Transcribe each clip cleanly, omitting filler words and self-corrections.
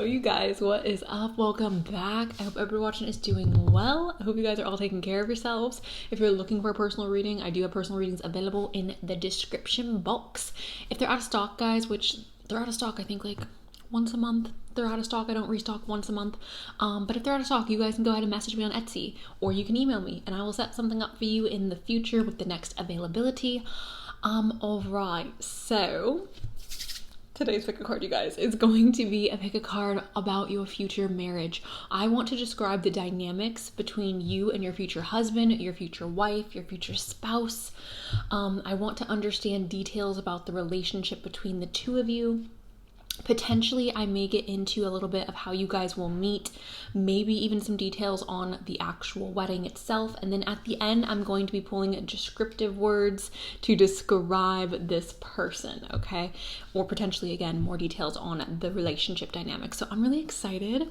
you guys, what is up? Welcome back. I hope everyone watching is doing well. I hope you guys are all taking care of yourselves. If you're looking for a personal reading, I do have personal readings available in the description box. If they're out of stock, guys, which they're out of stock, I think like once a month. They're out of stock. I don't restock once a month. But if they're out of stock, you guys can go ahead and message me on Etsy, or you can email me and I will set something up for you in the future with the next availability. All right, so today's pick a card, you guys, is going to be a pick a card about your future marriage. I want to describe the dynamics between you and your future husband, your future wife, your future spouse. I want to understand details about the relationship between the two of you. Potentially, I may get into a little bit of how you guys will meet, maybe even some details on the actual wedding itself. And then at the end, I'm going to be pulling descriptive words to describe this person, okay? Or potentially, again, more details on the relationship dynamics. So I'm really excited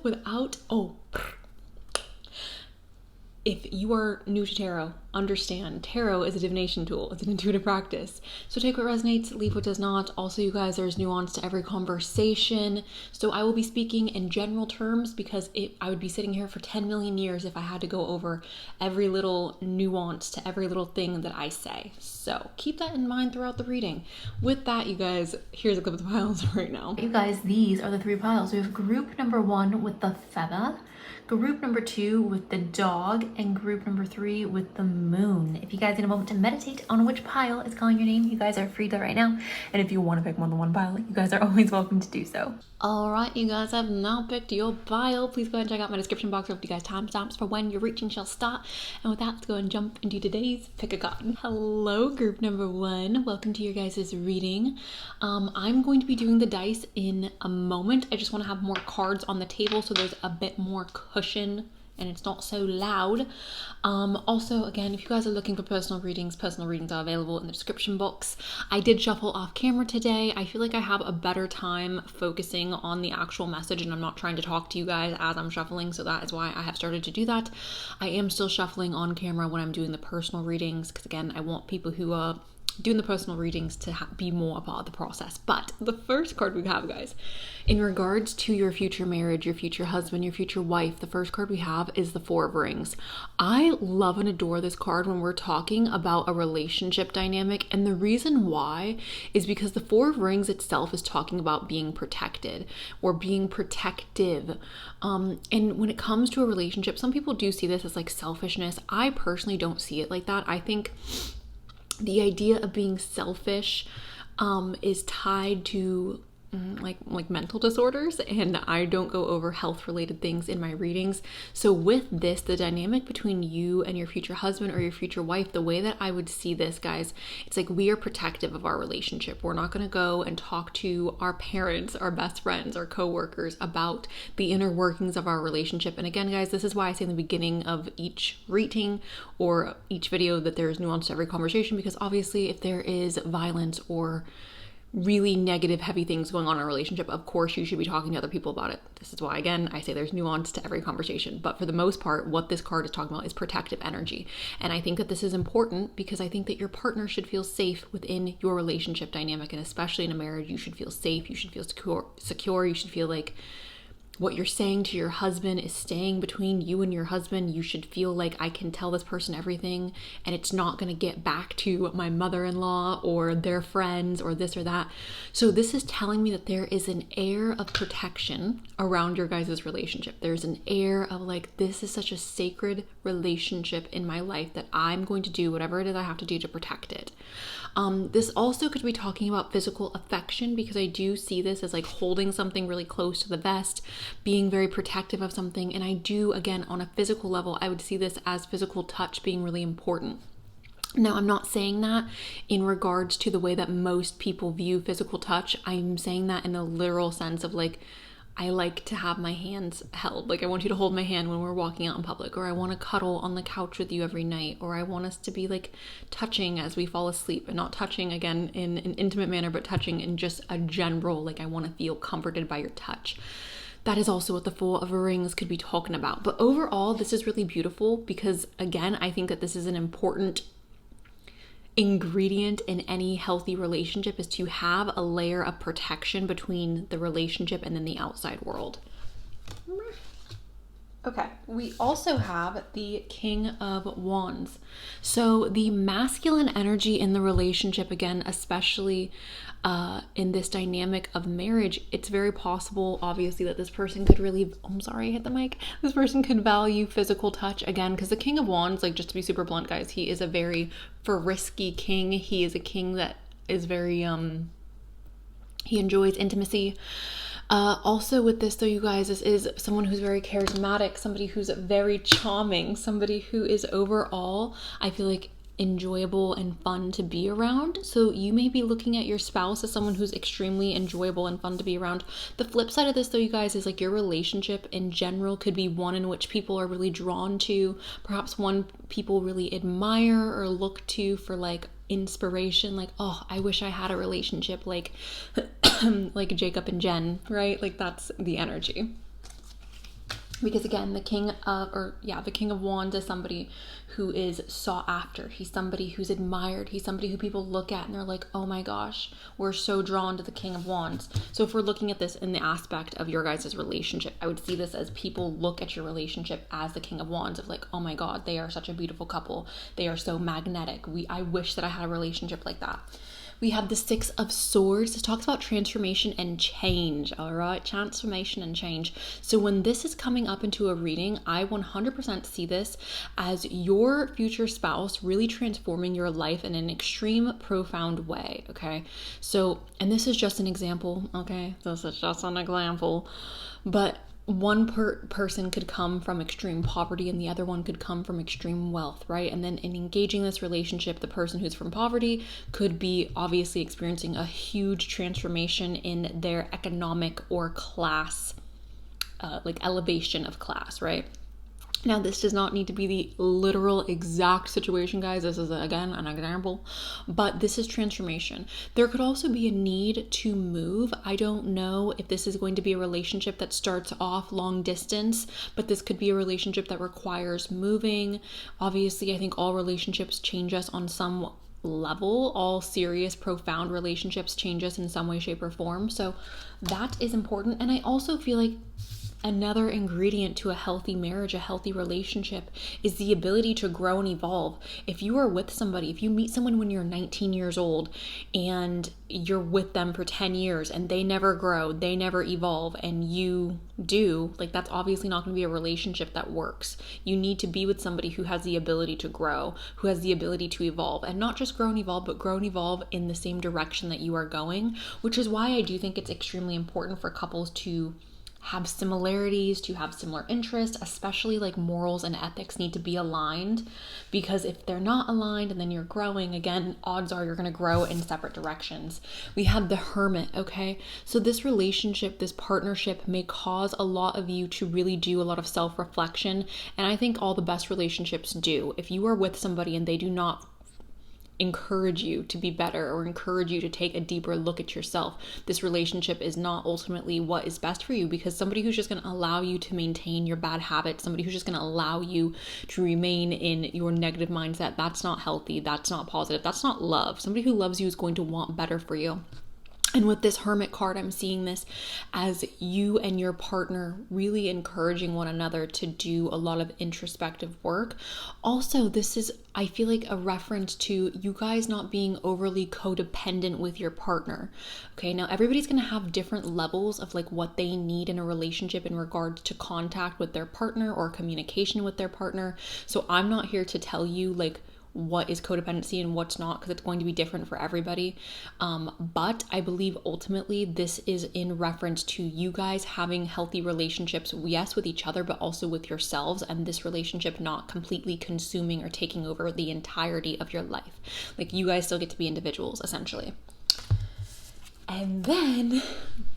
if you are new to tarot, understand tarot is a divination tool. It's an intuitive practice. So take what resonates, leave what does not. Also, you guys, there's nuance to every conversation. So I will be speaking in general terms because I would be sitting here for 10 million years if I had to go over every little nuance to every little thing that I say. So keep that in mind throughout the reading. With that, you guys, here's a clip of the piles right now. You guys, these are the three piles. We have group number 1 with the feather, group number 2 with the dog, and group number 3 with the moon. If you guys need a moment to meditate on which pile is calling your name, you guys are free to right now. And if you want to pick more than one pile, you guys are always welcome to do so. All right, you guys have now picked your pile. Please go ahead and check out my description box with you guys timestamps for when your reaching shall start. And with that, let's go and jump into today's pick a card. Hello, group number 1. Welcome to your guys' reading. I'm going to be doing the dice in a moment. I just want to have more cards on the table so there's a bit more cushion and it's not so loud. Also, again, if you guys are looking for personal readings are available in the description box. I did shuffle off camera today. I feel like I have a better time focusing on the actual message and I'm not trying to talk to you guys as I'm shuffling, so that is why I have started to do that. I am still shuffling on camera when I'm doing the personal readings because, again, I want people who are doing the personal readings to be more a part of the process. But the first card we have, guys, in regards to your future marriage, your future husband, your future wife, the first card we have is the 4 of Rings. I love and adore this card when we're talking about a relationship dynamic, and the reason why is because the 4 of Rings itself is talking about being protected or being protective. And when it comes to a relationship, some people do see this as like selfishness. I personally don't see it like that. I think the idea of being selfish is tied to like mental disorders, and I don't go over health related things in my readings. So with this, the dynamic between you and your future husband or your future wife, the way that I would see this, guys, it's like we are protective of our relationship. We're not going to go and talk to our parents, our best friends, our coworkers about the inner workings of our relationship. And again, guys, this is why I say in the beginning of each reading or each video that there is nuance to every conversation, because obviously if there is violence or really negative, heavy things going on in a relationship, of course you should be talking to other people about it. This is why, again, I say there's nuance to every conversation. But for the most part, what this card is talking about is protective energy. And I think that this is important because I think that your partner should feel safe within your relationship dynamic. And especially in a marriage, you should feel safe. You should feel secure. You should feel like what you're saying to your husband is staying between you and your husband. You should feel like I can tell this person everything and it's not going to get back to my mother-in-law or their friends or this or that. So this is telling me that there is an air of protection around your guys' relationship. There's an air of like, this is such a sacred relationship in my life that I'm going to do whatever it is I have to do to protect it. This also could be talking about physical affection, because I do see this as like holding something really close to the vest, being very protective of something. And I do, again, on a physical level, I would see this as physical touch being really important. Now, I'm not saying that in regards to the way that most people view physical touch. I'm saying that in a literal sense of like, I like to have my hands held. Like, I want you to hold my hand when we're walking out in public, or I want to cuddle on the couch with you every night, or I want us to be like touching as we fall asleep, and not touching again in an intimate manner, but touching in just a general, like I want to feel comforted by your touch. That is also what the 4 of Rings could be talking about. But overall, this is really beautiful because, again, I think that this is an important ingredient in any healthy relationship, is to have a layer of protection between the relationship and then the outside world. Okay, we also have the King of Wands. So the masculine energy in the relationship, again, especially in this dynamic of marriage, it's very possible, obviously, that this person could really, I'm sorry, I hit the mic. This person could value physical touch again, because the King of Wands, like, just to be super blunt, guys, he is a very frisky king. He is a king that is very, he enjoys intimacy. Also with this though, you guys, this is someone who's very charismatic, somebody who's very charming, somebody who is overall, I feel like, enjoyable and fun to be around. So you may be looking at your spouse as someone who's extremely enjoyable and fun to be around. The flip side of this though, you guys, is like your relationship in general could be one in which people are really drawn to, perhaps one people really admire or look to for like inspiration, like, oh, I wish I had a relationship like like Jacob and Jen, right? Like that's the energy. Because again, the King of Wands is somebody who is sought after. He's somebody who's admired. He's somebody who people look at and they're like, oh my gosh, we're so drawn to the King of Wands. So if we're looking at this in the aspect of your guys' relationship, I would see this as people look at your relationship as the King of Wands, of like, oh my God, they are such a beautiful couple. They are so magnetic. I wish that I had a relationship like that. We have the Six of Swords. This talks about transformation and change, all right? Transformation and change. So when this is coming up into a reading, I 100% see this as your future spouse really transforming your life in an extreme, profound way, okay? So, and this is just an example, okay? This is just an example. But one person could come from extreme poverty and the other one could come from extreme wealth, right? And then in engaging this relationship, the person who's from poverty could be obviously experiencing a huge transformation in their economic or class, like elevation of class, right? Now, this does not need to be the literal exact situation, guys. This is, again, an example, but this is transformation. There could also be a need to move. I don't know if this is going to be a relationship that starts off long distance, but this could be a relationship that requires moving. Obviously, I think all relationships change us on some level. All serious, profound relationships change us in some way, shape, or form. So that is important. And I also feel like another ingredient to a healthy marriage, a healthy relationship, is the ability to grow and evolve. If you are with somebody, if you meet someone when you're 19 years old and you're with them for 10 years and they never grow, they never evolve, and you do, like, that's obviously not going to be a relationship that works. You need to be with somebody who has the ability to grow, who has the ability to evolve, and not just grow and evolve, but grow and evolve in the same direction that you are going, which is why I do think it's extremely important for couples to have similarities, to have similar interests, especially like morals and ethics need to be aligned, because if they're not aligned and then you're growing, again, odds are you're going to grow in separate directions. We have the Hermit, okay? So this relationship, this partnership may cause a lot of you to really do a lot of self-reflection, and I think all the best relationships do. If you are with somebody and they do not encourage you to be better or encourage you to take a deeper look at yourself, this relationship is not ultimately what is best for you, because somebody who's just going to allow you to maintain your bad habits, somebody who's just going to allow you to remain in your negative mindset, that's not healthy, that's not positive, that's not love. Somebody who loves you is going to want better for you. And with this Hermit card, I'm seeing this as you and your partner really encouraging one another to do a lot of introspective work. Also, this is, I feel like, a reference to you guys not being overly codependent with your partner. Okay, now everybody's going to have different levels of like what they need in a relationship in regards to contact with their partner or communication with their partner. So I'm not here to tell you like what is codependency and what's not, because it's going to be different for everybody. But I believe ultimately this is in reference to you guys having healthy relationships, yes, with each other, but also with yourselves, and this relationship not completely consuming or taking over the entirety of your life. Like, you guys still get to be individuals, essentially. And then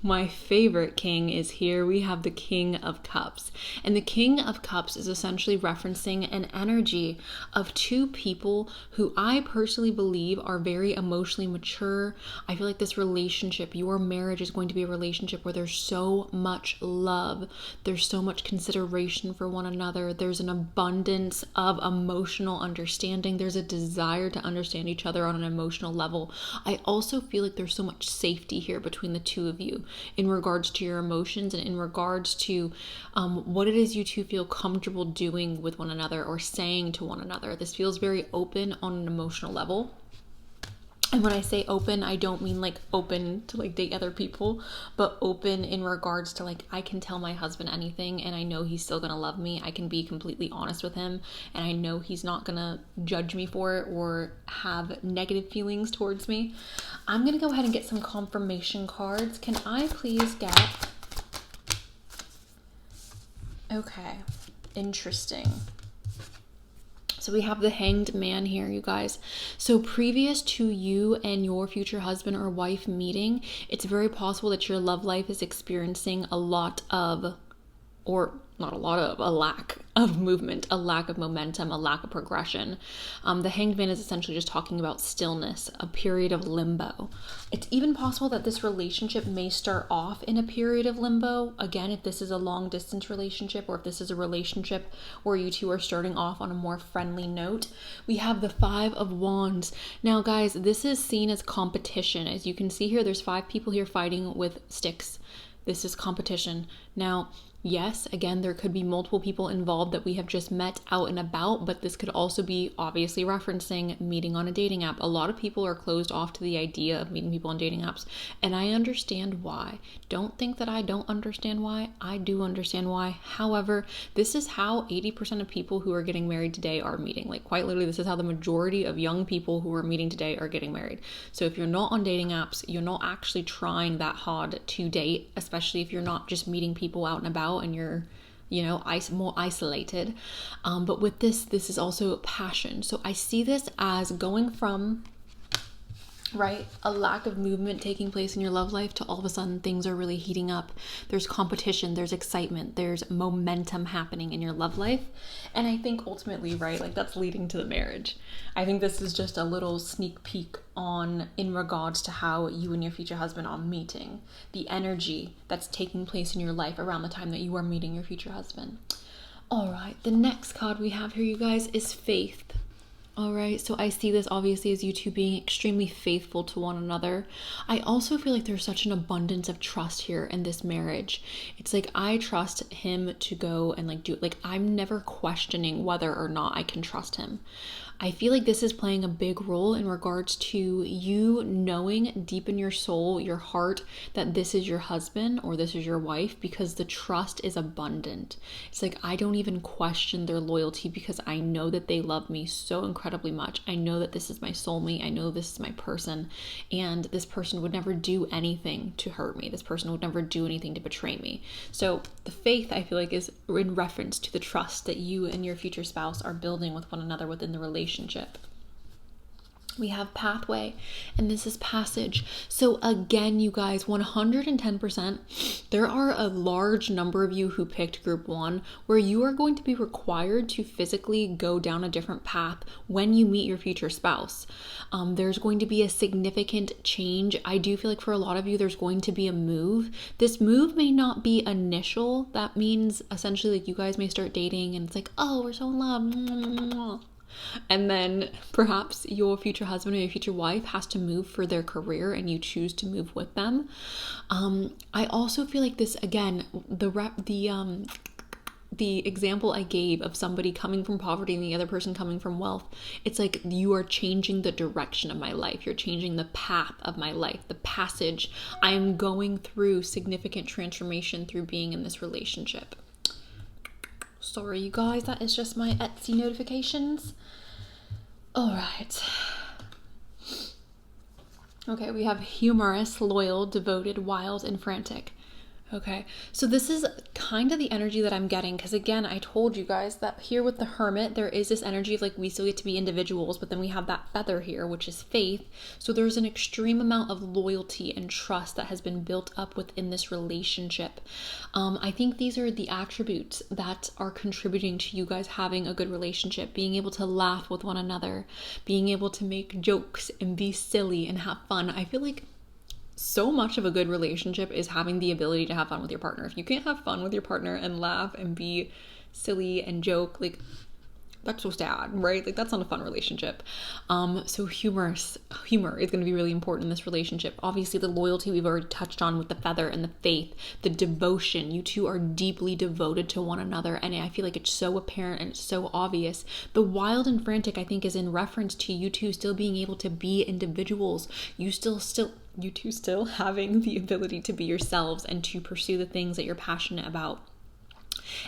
my favorite king is here. We have the King of Cups. And the King of Cups is essentially referencing an energy of two people who I personally believe are very emotionally mature. I feel like this relationship, your marriage, is going to be a relationship where there's so much love. There's so much consideration for one another. There's an abundance of emotional understanding. There's a desire to understand each other on an emotional level. I also feel like there's so much safety safety here between the two of you in regards to your emotions and in regards to what it is you two feel comfortable doing with one another or saying to one another. This feels very open on an emotional level. And when I say open, I don't mean like open to like date other people, but open in regards to like, I can tell my husband anything and I know he's still gonna love me. I can be completely honest with him and I know he's not gonna judge me for it or have negative feelings towards me. I'm gonna go ahead and get some confirmation cards. Can I please get... Okay, interesting. So we have the Hanged Man here, you guys. So previous to you and your future husband or wife meeting, it's very possible that your love life is experiencing a lot of, or not a lot of, a lack of movement, a lack of momentum, a lack of progression. The Hanged Man is essentially just talking about stillness, a period of limbo. It's even possible that this relationship may start off in a period of limbo. Again, if this is a long distance relationship or if this is a relationship where you two are starting off on a more friendly note. We have the Five of Wands. Now, guys, this is seen as competition. As you can see here, there's 5 people here fighting with sticks. This is competition. Now, yes, again, there could be multiple people involved that we have just met out and about, but this could also be obviously referencing meeting on a dating app. A lot of people are closed off to the idea of meeting people on dating apps, and I understand why. Don't think that I don't understand why. I do understand why. However, this is how 80% of people who are getting married today are meeting. Like, quite literally, this is how the majority of young people who are meeting today are getting married. So if you're not on dating apps, you're not actually trying that hard to date, especially if you're not just meeting people out and about and you're, you know, more isolated. But with this is also passion. So I see this as going from, right, a lack of movement taking place in your love life to all of a sudden things are really heating up. There's competition, there's excitement, there's momentum happening in your love life. And I think ultimately, right, like that's leading to the marriage. I think this is just a little sneak peek on in regards to how you and your future husband are meeting, the energy that's taking place in your life around the time that you are meeting your future husband. All right, the next card we have here, you guys, is Faith. All right, so I see this obviously as you two being extremely faithful to one another. I also feel like there's such an abundance of trust here in this marriage. It's like I trust him to go and like do it. Like I'm never questioning whether or not I can trust him. I feel like this is playing a big role in regards to you knowing deep in your soul, your heart, that this is your husband or this is your wife because the trust is abundant. It's like I don't even question their loyalty because I know that they love me so incredibly much. I know that this is my soulmate. I know this is my person, and this person would never do anything to hurt me. This person would never do anything to betray me. So the faith, I feel like, is in reference to the trust that you and your future spouse are building with one another within the relationship. We have pathway, and this is passage. So again, you guys, 110%, there are a large number of you who picked group 1 where you are going to be required to physically go down a different path when you meet your future spouse. There's going to be a significant change. I do feel like for a lot of you, there's going to be a move. This move may not be initial. That means essentially like you guys may start dating and it's like, oh, we're so in love. And then perhaps your future husband or your future wife has to move for their career and you choose to move with them. I also feel like this, again, the example I gave of somebody coming from poverty and the other person coming from wealth, it's like you are changing the direction of my life. You're changing the path of my life, the passage. I am going through significant transformation through being in this relationship. Sorry, you guys, that is just my Etsy notifications. All right. Okay, we have humorous, loyal, devoted, wild, and frantic. Okay, so this is kind of the energy that I'm getting because, again, I told you guys that here with the Hermit, there is this energy of like we still get to be individuals, but then we have that feather here, which is faith. So there's an extreme amount of loyalty and trust that has been built up within this relationship. I think these are the attributes that are contributing to you guys having a good relationship, being able to laugh with one another, being able to make jokes and be silly and have fun. I feel like so much of a good relationship is having the ability to have fun with your partner. If you can't have fun with your partner and laugh and be silly and joke, like that's so sad, right? Like, that's not a fun relationship. So humor is going to be really important in this relationship. Obviously, the loyalty we've already touched on with the feather and the faith, the devotion. You two are deeply devoted to one another, and I feel like it's so apparent and it's so obvious. The wild and frantic, I think, is in reference to you two still being able to be individuals. You two still having the ability to be yourselves and to pursue the things that you're passionate about,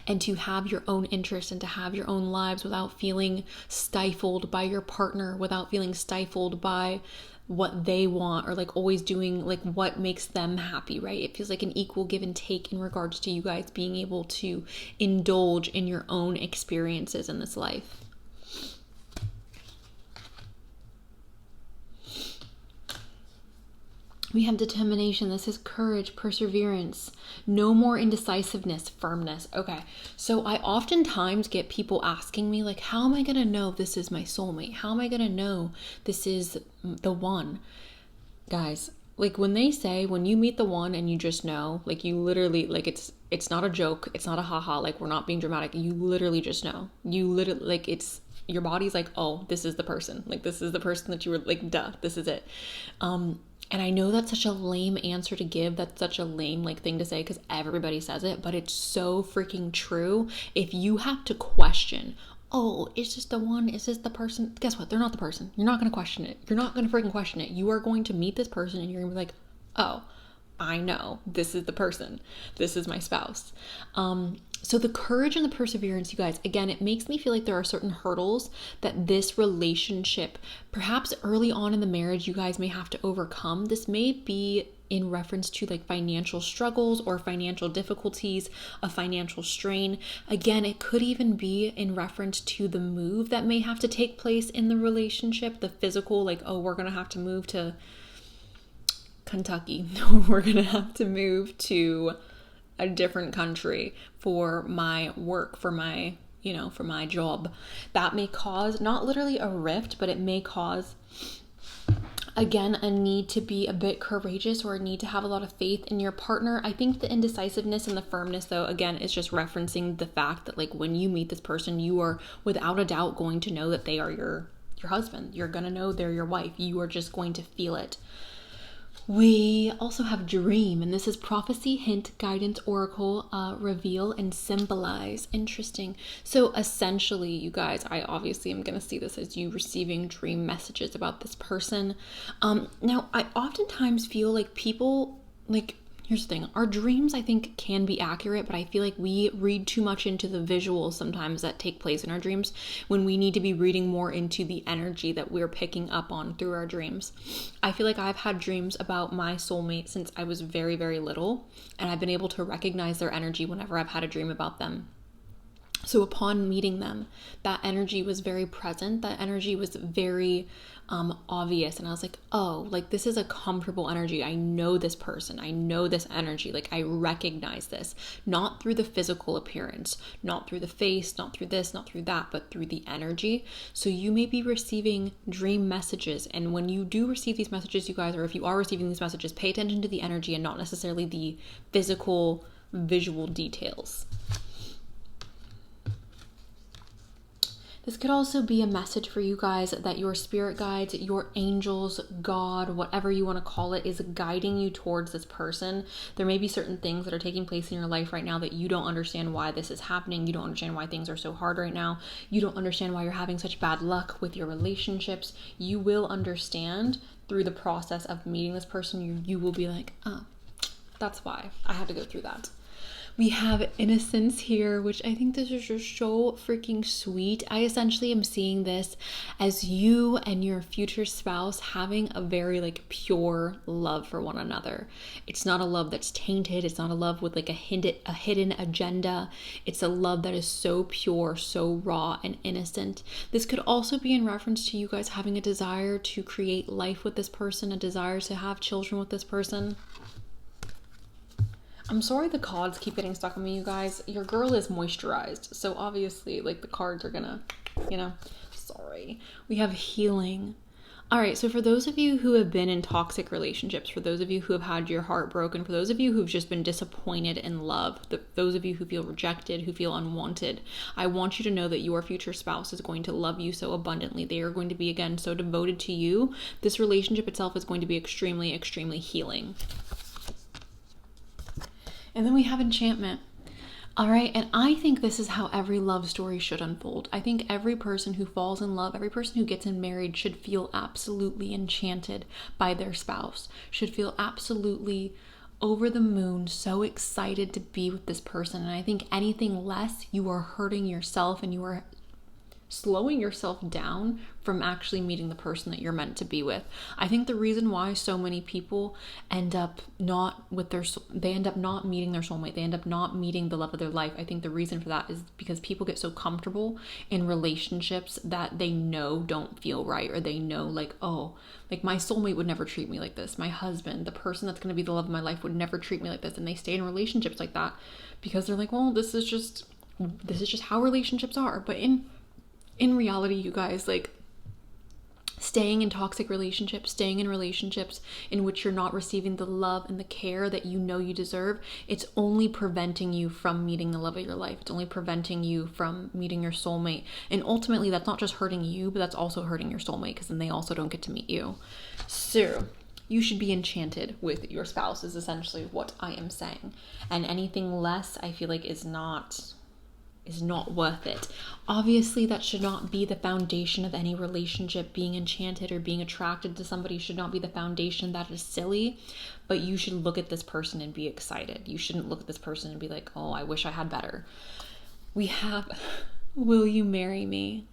and to have your own interests and to have your own lives without feeling stifled by your partner, without feeling stifled by what they want, or like always doing like what makes them happy, right? It feels like an equal give and take in regards to you guys being able to indulge in your own experiences in this life. We have determination. This is courage, perseverance, no more indecisiveness, firmness. Okay, so I oftentimes get people asking me, like, how am I going to know this is my soulmate? How am I going to know this is the one? Guys, like, when they say, when you meet the one and you just know, like, you literally, like, it's not a joke. It's not a haha. Like, we're not being dramatic. You literally just know. You literally, like, it's, your body's like, oh, this is the person. Like, this is the person that you were, like, duh, this is it. And I know that's such a lame answer to give. That's such a lame like thing to say because everybody says it, but it's so freaking true. If you have to question, oh, is this the one? Is this the person? Guess what? They're not the person. You're not going to question it. You're not going to freaking question it. You are going to meet this person and you're going to be like, oh, I know this is the person. This is my spouse. So the courage and the perseverance, you guys, again, it makes me feel like there are certain hurdles that this relationship, perhaps early on in the marriage, you guys may have to overcome. This may be in reference to like financial struggles or financial difficulties, a financial strain. Again, it could even be in reference to the move that may have to take place in the relationship, the physical, like, oh, we're going to have to move to Kentucky. We're going to have to move to a different country for my work, for my job. That may cause not literally a rift, but it may cause, again, a need to be a bit courageous or a need to have a lot of faith in your partner. I think the indecisiveness and the firmness, though, again, is just referencing the fact that like when you meet this person, you are without a doubt going to know that they are your husband. You're going to know they're your wife. You are just going to feel it. We also have dream, and this is prophecy, hint, guidance, oracle, reveal, and symbolize. Interesting. So essentially, you guys, I obviously am going to see this as you receiving dream messages about this person. Now, I oftentimes feel like people, like, here's the thing. Our dreams, I think, can be accurate, but I feel like we read too much into the visuals sometimes that take place in our dreams when we need to be reading more into the energy that we're picking up on through our dreams. I feel like I've had dreams about my soulmate since I was very, very little, and I've been able to recognize their energy whenever I've had a dream about them. So upon meeting them, that energy was very present. That energy was very obvious. And I was like, oh, like this is a comfortable energy. I know this person. I know this energy. Like I recognize this, not through the physical appearance, not through the face, not through this, not through that, but through the energy. So you may be receiving dream messages. And when you do receive these messages, you guys, or if you are receiving these messages, pay attention to the energy and not necessarily the physical visual details. This could also be a message for you guys that your spirit guides, your angels, God, whatever you want to call it, is guiding you towards this person. There may be certain things that are taking place in your life right now that you don't understand why this is happening. You don't understand why things are so hard right now. You don't understand why you're having such bad luck with your relationships. You will understand through the process of meeting this person. You will be like, oh, that's why I had to go through that. We have innocence here, which I think this is just so freaking sweet. I essentially am seeing this as you and your future spouse having a very like pure love for one another. It's not a love that's tainted. It's not a love with like a hidden agenda. It's a love that is so pure, so raw and innocent. This could also be in reference to you guys having a desire to create life with this person, a desire to have children with this person. I'm sorry the cards keep getting stuck on me, you guys. Your girl is moisturized, so obviously, like, the cards are gonna, sorry. We have healing. All right, so for those of you who have been in toxic relationships, for those of you who have had your heart broken, for those of you who've just been disappointed in love, those of you who feel rejected, who feel unwanted, I want you to know that your future spouse is going to love you so abundantly. They are going to be, again, so devoted to you. This relationship itself is going to be extremely, extremely healing. And then we have enchantment. All right, and I think this is how every love story should unfold. I think every person who falls in love, every person who gets married should feel absolutely enchanted by their spouse, should feel absolutely over the moon, so excited to be with this person. And I think anything less, you are hurting yourself and you are slowing yourself down from actually meeting the person that you're meant to be with. I think the reason why so many people end up not meeting their soulmate, they end up not meeting the love of their life. I think the reason for that is because people get so comfortable in relationships that they know don't feel right, or they know like, oh, like my soulmate would never treat me like this. My husband, the person that's going to be the love of my life, would never treat me like this. And they stay in relationships like that because they're like, well, this is just how relationships are. But in reality, you guys, like, staying in toxic relationships, staying in relationships in which you're not receiving the love and the care that you know you deserve, it's only preventing you from meeting the love of your life. It's only preventing you from meeting your soulmate. And ultimately, that's not just hurting you, but that's also hurting your soulmate, because then they also don't get to meet you. So you should be enchanted with your spouse is essentially what I am saying. And anything less, I feel like, is not worth it. Obviously, that should not be the foundation of any relationship. Being enchanted or being attracted to somebody should not be the foundation. That is silly. But you should look at this person and be excited. You shouldn't look at this person and be like, oh, I wish I had better. We have, will you marry me?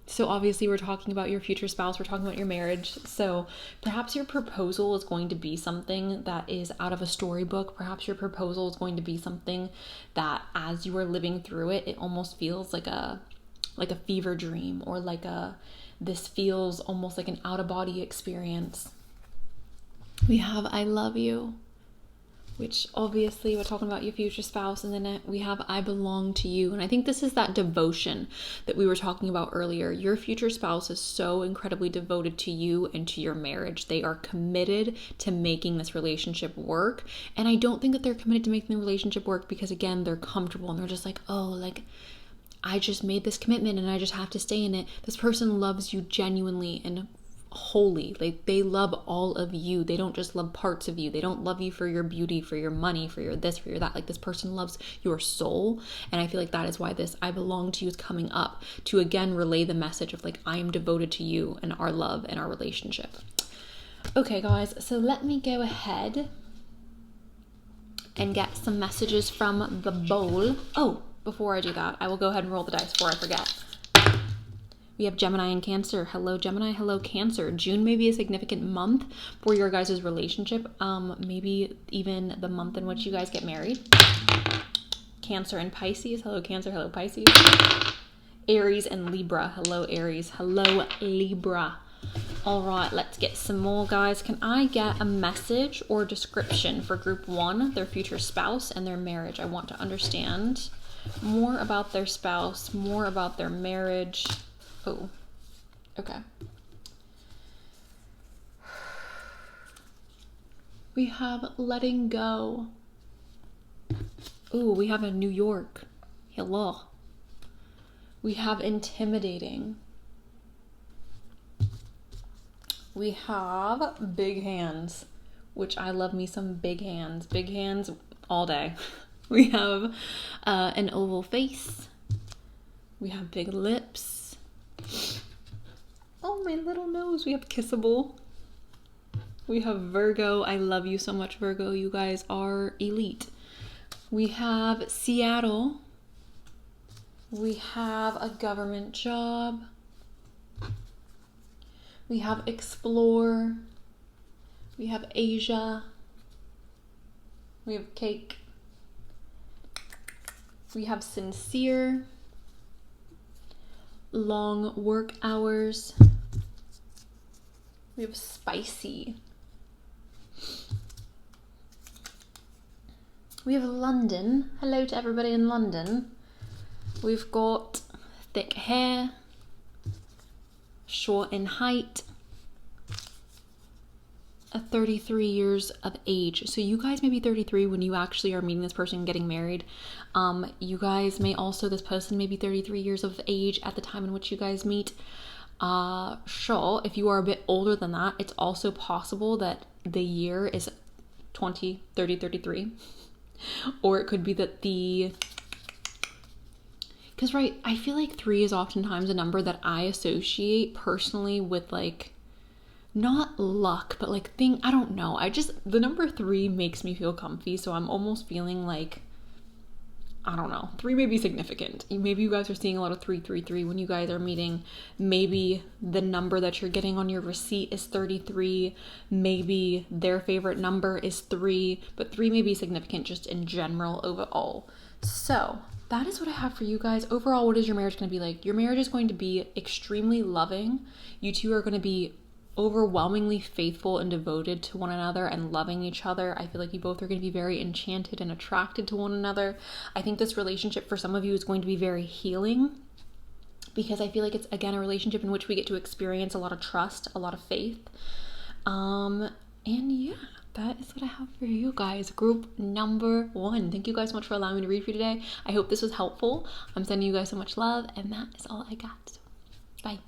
So obviously we're talking about your future spouse, we're talking about your marriage. So perhaps your proposal is going to be something that is out of a storybook. Perhaps your proposal is going to be something that as you are living through it, it almost feels like a fever dream, or this feels almost like an out-of-body experience. We have I love you, which obviously we're talking about your future spouse. And then we have I belong to you. And I think this is that devotion that we were talking about earlier. Your future spouse is so incredibly devoted to you and to your marriage. They are committed to making this relationship work. And I don't think that they're committed to making the relationship work because, again, they're comfortable and they're just like, oh, like, I just made this commitment and I just have to stay in it. This person loves you genuinely and wholly. Like, they love all of you. They don't just love parts of you. They don't love you for your beauty, for your money, for your this, for your that. Like, this person loves your soul. And I feel like that is why this I belong to you is coming up, to again relay the message of like, I am devoted to you and our love and our relationship. Okay, guys, so let me go ahead and get some messages from the bowl. Oh, before I do that, I will go ahead and roll the dice before I forget. We have Gemini and Cancer. Hello, Gemini. Hello, Cancer. June may be a significant month for your guys' relationship. Maybe even the month in which you guys get married. Cancer and Pisces. Hello, Cancer. Hello, Pisces. Aries and Libra. Hello, Aries. Hello, Libra. All right, let's get some more, guys. Can I get a message or description for group 1, their future spouse and their marriage? I want to understand more about their spouse, more about their marriage. Oh, okay. We have letting go. Ooh, we have a New York. Hello. We have intimidating. We have big hands, which I love me some big hands. Big hands all day. We have an oval face. We have big lips. Oh, my little nose. We have kissable. We have Virgo. I love you so much, Virgo. You guys are elite. We have Seattle. We have a government job. We have explore. We have Asia. We have cake. We have sincere. Long work hours. We have spicy. We have London. Hello to everybody in London. We've got thick hair, short in height, 33 years of age. So you guys may be 33 when you actually are meeting this person and getting married. You guys may also, this person may be 33 years of age at the time in which you guys meet. Sure, if you are a bit older than that, it's also possible that the year is 20, 30, 33. Or it could be that because right, I feel like 3 is oftentimes a number that I associate personally with like, not luck, but like I don't know. The number 3 makes me feel comfy. So I'm almost feeling like, I don't know, 3 may be significant. Maybe you guys are seeing a lot of 333 when you guys are meeting. Maybe the number that you're getting on your receipt is 33. Maybe their favorite number is 3, but 3 may be significant just in general overall. So that is what I have for you guys. Overall, what is your marriage going to be like? Your marriage is going to be extremely loving. You two are going to be overwhelmingly faithful and devoted to one another and loving each other. I feel like you both are going to be very enchanted and attracted to one another. I think this relationship for some of you is going to be very healing, because I feel like it's, again, a relationship in which we get to experience a lot of trust, a lot of faith. And yeah, that is what I have for you guys. Group number 1. Thank you guys so much for allowing me to read for you today. I hope this was helpful. I'm sending you guys so much love, and that is all I got. Bye.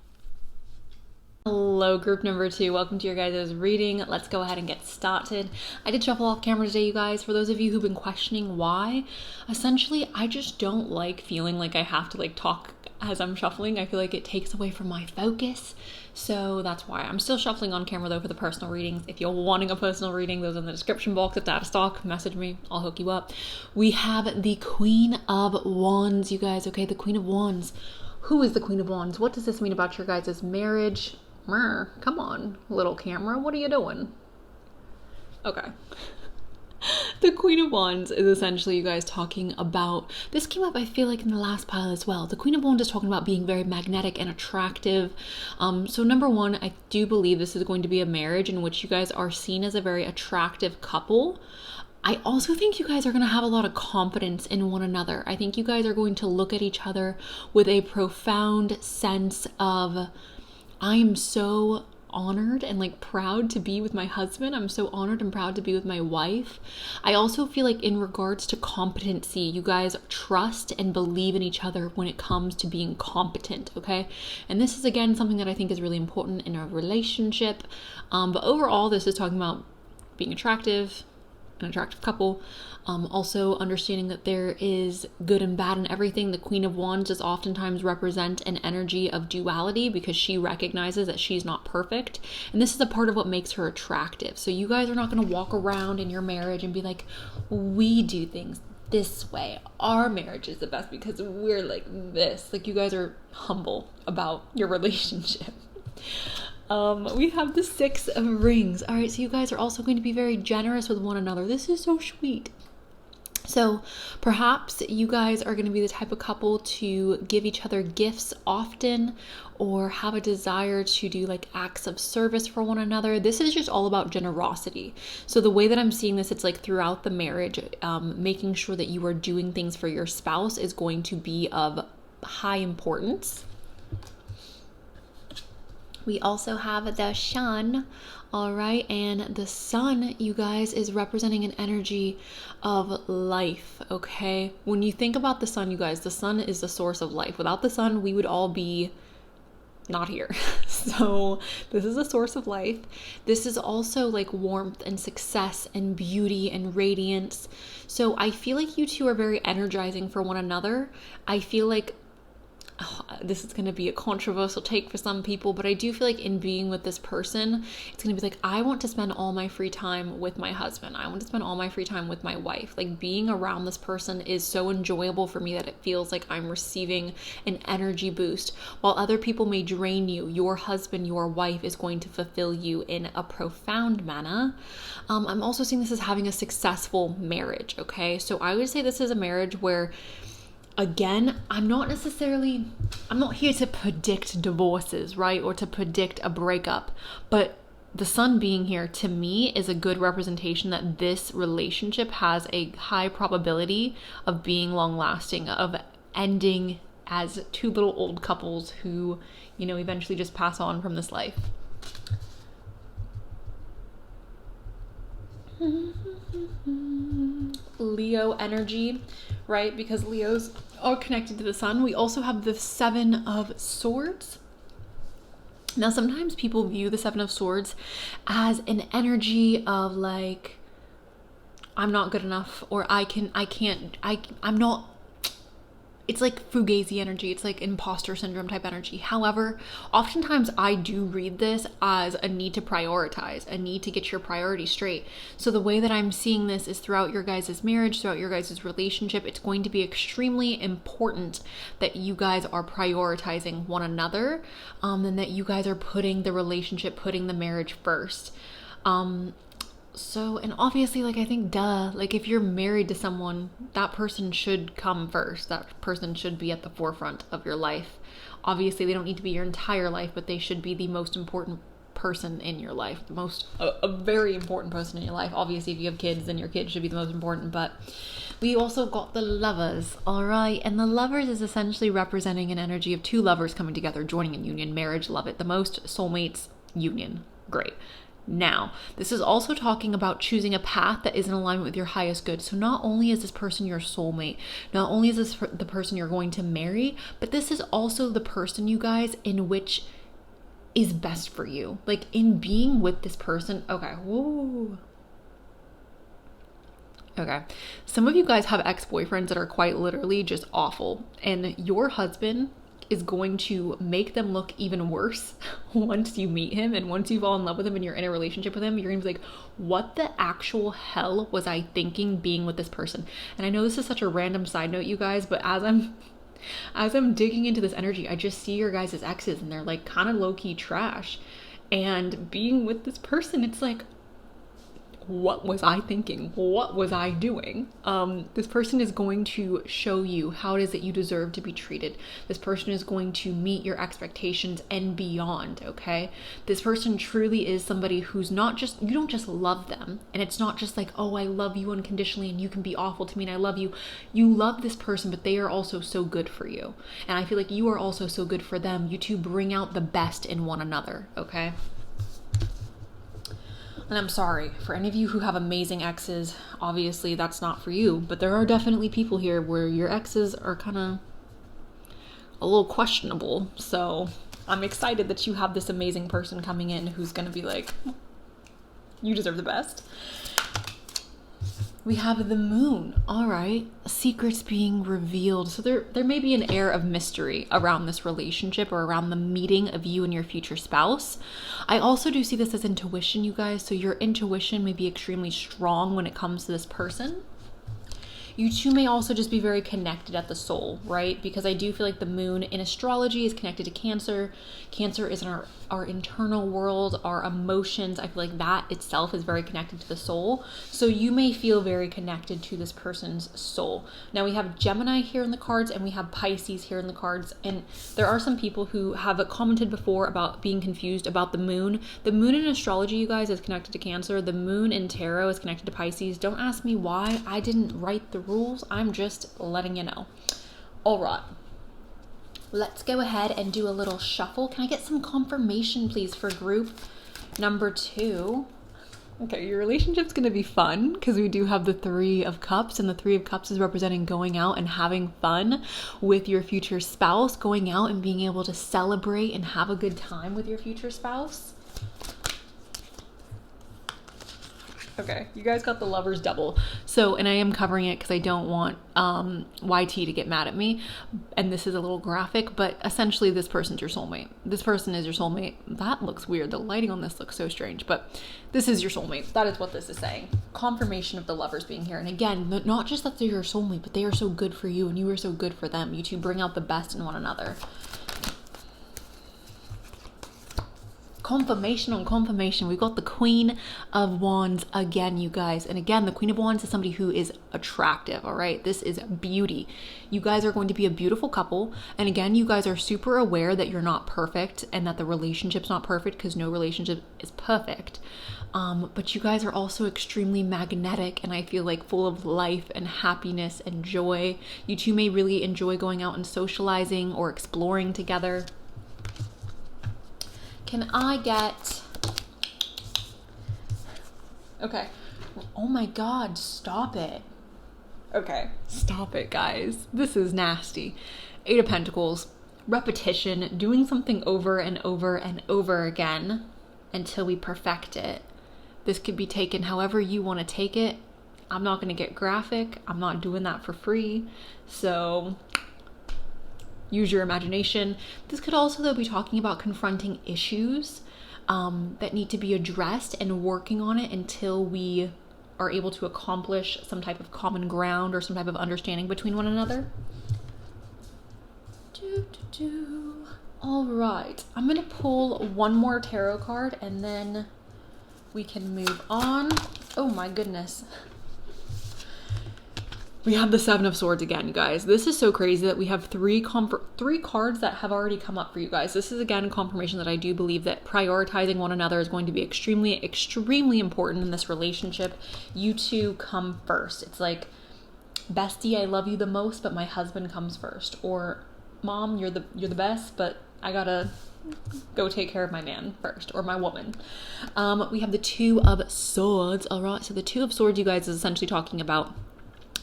Hello, group number 2. Welcome to your guys' reading. Let's go ahead and get started. I did shuffle off camera today, you guys. For those of you who've been questioning why, essentially, I just don't like feeling like I have to like talk as I'm shuffling. I feel like it takes away from my focus. So that's why. I'm still shuffling on camera though for the personal readings. If you're wanting a personal reading, those are in the description box. If it's out of stock, message me. I'll hook you up. We have the Queen of Wands, you guys. Okay, the Queen of Wands. Who is the Queen of Wands? What does this mean about your guys' marriage? Come on, little camera. What are you doing? Okay. The Queen of Wands is essentially you guys talking about, this came up I feel like in the last pile as well. The Queen of Wands is talking about being very magnetic and attractive. So number 1, I do believe this is going to be a marriage in which you guys are seen as a very attractive couple. I also think you guys are going to have a lot of confidence in one another. I think you guys are going to look at each other with a profound sense of, I am so honored and like proud to be with my husband. I'm so honored and proud to be with my wife. I also feel like in regards to competency, you guys trust and believe in each other when it comes to being competent, okay? And this is, again, something that I think is really important in a relationship. But overall, this is talking about being attractive, an attractive couple. Also understanding that there is good and bad in everything. The Queen of Wands does oftentimes represent an energy of duality because she recognizes that she's not perfect. And this is a part of what makes her attractive. So you guys are not going to walk around in your marriage and be like, we do things this way. Our marriage is the best because we're like this. Like, you guys are humble about your relationship. We have the 6 of Rings. All right, so you guys are also going to be very generous with one another. This is so sweet. So perhaps you guys are going to be the type of couple to give each other gifts often, or have a desire to do like acts of service for one another. This is just all about generosity. So the way that I'm seeing this, it's like throughout the marriage, making sure that you are doing things for your spouse is going to be of high importance. We also have the Sun, all right, and the Sun, you guys, is representing an energy of life, okay? When you think about the Sun, you guys, the Sun is the source of life. Without the Sun, we would all be not here. So this is a source of life. This is also like warmth and success and beauty and radiance. So I feel like you two are very energizing for one another. I feel like this is going to be a controversial take for some people, but I do feel like in being with this person, it's going to be like, I want to spend all my free time with my husband. I want to spend all my free time with my wife. Like, being around this person is so enjoyable for me that it feels like I'm receiving an energy boost. While other people may drain you, your husband, your wife is going to fulfill you in a profound manner. I'm also seeing this as having a successful marriage, okay? So I would say this is a marriage where, again, I'm not here to predict divorces, right? Or to predict a breakup. But the Sun being here, to me, is a good representation that this relationship has a high probability of being long lasting, of ending as 2 little old couples who, you know, eventually just pass on from this life. Leo energy, right? Because Leos are connected to the sun. We also have the Seven of Swords. Now, sometimes people view the Seven of Swords as an energy of like, I'm not good enough, or I'm not, it's like Fugazi energy. It's like imposter syndrome type energy. However, oftentimes I do read this as a need to prioritize, a need to get your priorities straight. So the way that I'm seeing this is throughout your guys' marriage, throughout your guys' relationship, it's going to be extremely important that you guys are prioritizing one another, and that you guys are putting the relationship, putting the marriage first. So, and obviously, like, I think, like, if you're married to someone, that person should come first. That person should be at the forefront of your life. Obviously, they don't need to be your entire life, but they should be the most important person in your life. A very important person in your life. Obviously, if you have kids, then your kids should be the most important, but we also got the Lovers, all right? And the Lovers is essentially representing an energy of two lovers coming together, joining in union, marriage, love it. The most soulmates union. Great. Now, this is also talking about choosing a path that is in alignment with your highest good. So not only is this person your soulmate, not only is this the person you're going to marry, but this is also the person, you guys, in which is best for you. Like, in being with this person, okay, whoa. Okay, some of you guys have ex-boyfriends that are quite literally just awful, and your husband is going to make them look even worse once you meet him, and once you fall in love with him and you're in a relationship with him, you're gonna be like, what the actual hell was I thinking being with this person? And I know this is such a random side note, you guys, but as I'm digging into this energy, I just see your guys' exes, and they're like kind of low-key trash. And being with this person, it's like, what was I thinking? What was I doing? This person is going to show you how it is that you deserve to be treated. This person is going to meet your expectations and beyond, okay? This person truly is somebody who's not just, you don't just love them. And it's not just like, oh, I love you unconditionally and you can be awful to me and I love you. You love this person, but they are also so good for you. And I feel like you are also so good for them. You two bring out the best in one another, okay? And I'm sorry, for any of you who have amazing exes, obviously that's not for you, but there are definitely people here where your exes are kind of a little questionable. So I'm excited that you have this amazing person coming in who's going to be like, you deserve the best. We have the Moon. All right. Secrets being revealed. So there may be an air of mystery around this relationship or around the meeting of you and your future spouse. I also do see this as intuition, you guys. So your intuition may be extremely strong when it comes to this person. You two may also just be very connected at the soul, right? Because I do feel like the Moon in astrology is connected to Cancer. Cancer is in our internal world, our emotions. I feel like that itself is very connected to the soul. So you may feel very connected to this person's soul. Now we have Gemini here in the cards and we have Pisces here in the cards. And there are some people who have commented before about being confused about the Moon. The Moon in astrology, you guys, is connected to Cancer. The Moon in tarot is connected to Pisces. Don't ask me why. I didn't write the rules. I'm just letting you know. All right. Let's go ahead and do a little shuffle. Can I get some confirmation, please, for group number 2? Okay, your relationship's going to be fun because we do have the Three of Cups, and the Three of Cups is representing going out and having fun with your future spouse, going out and being able to celebrate and have a good time with your future spouse. Okay, you guys got the Lovers double. So, and I am covering it because I don't want YT to get mad at me. And this is a little graphic, but essentially this person's your soulmate. This person is your soulmate. That looks weird. The lighting on this looks so strange, but this is your soulmate. That is what this is saying. Confirmation of the Lovers being here. And again, not just that they're your soulmate, but they are so good for you and you are so good for them. You two bring out the best in one another. Confirmation on confirmation. We've got the Queen of Wands again, you guys. And again, the Queen of Wands is somebody who is attractive, all right? This is beauty. You guys are going to be a beautiful couple. And again, you guys are super aware that you're not perfect and that the relationship's not perfect because no relationship is perfect. But you guys are also extremely magnetic and I feel like full of life and happiness and joy. You two may really enjoy going out and socializing or exploring together. Can I get... Okay, Oh my God, stop it. Okay, stop it, guys. This is nasty. Eight of Pentacles, repetition, doing something over and over and over again until we perfect it. This could be taken however you want to take it. I'm not going to get graphic. I'm not doing that for free. So use your imagination. This could also, though, be talking about confronting issues that need to be addressed and working on it until we are able to accomplish some type of common ground or some type of understanding between one another. All right, I'm gonna pull one more tarot card and then we can move on. Oh my goodness. We have the Seven of Swords again, guys. This is so crazy that we have three cards that have already come up for you guys. This is, again, confirmation that I do believe that prioritizing one another is going to be extremely, extremely important in this relationship. You two come first. It's like, bestie, I love you the most, but my husband comes first. Or, mom, you're the best, but I gotta go take care of my man first, or my woman. We have the Two of Swords. All right, so the Two of Swords, you guys, is essentially talking about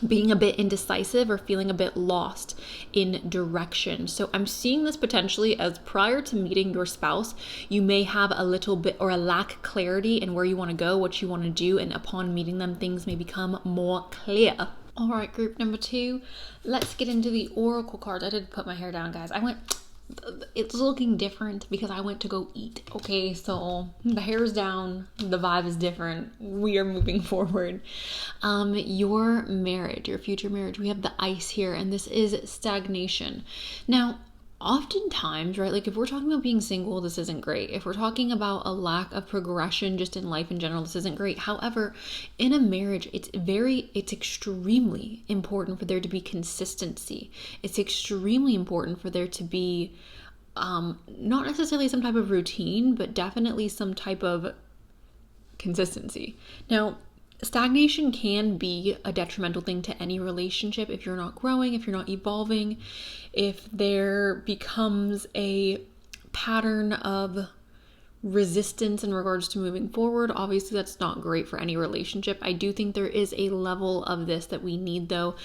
being a bit indecisive or feeling a bit lost in direction. So I'm seeing this potentially as prior to meeting your spouse, you may have a little bit or a lack clarity in where you want to go, what you want to do, and upon meeting them, things may become more clear. All right, group number 2, let's get into the oracle cards. I did put my hair down, guys. It's looking different because I went to go eat. Okay, so the hair's down, the vibe is different. We are moving forward. Your marriage, your future marriage, we have the Ice here, and this is stagnation. Now, oftentimes, right, like if we're talking about being single, this isn't great. If we're talking about a lack of progression just in life in general, this isn't great. However, in a marriage, it's extremely important for there to be consistency. It's extremely important for there to be not necessarily some type of routine, but definitely some type of consistency. Now, stagnation can be a detrimental thing to any relationship if you're not growing, if you're not evolving, if there becomes a pattern of resistance in regards to moving forward. Obviously, that's not great for any relationship. I do think there is a level of this that we need, though,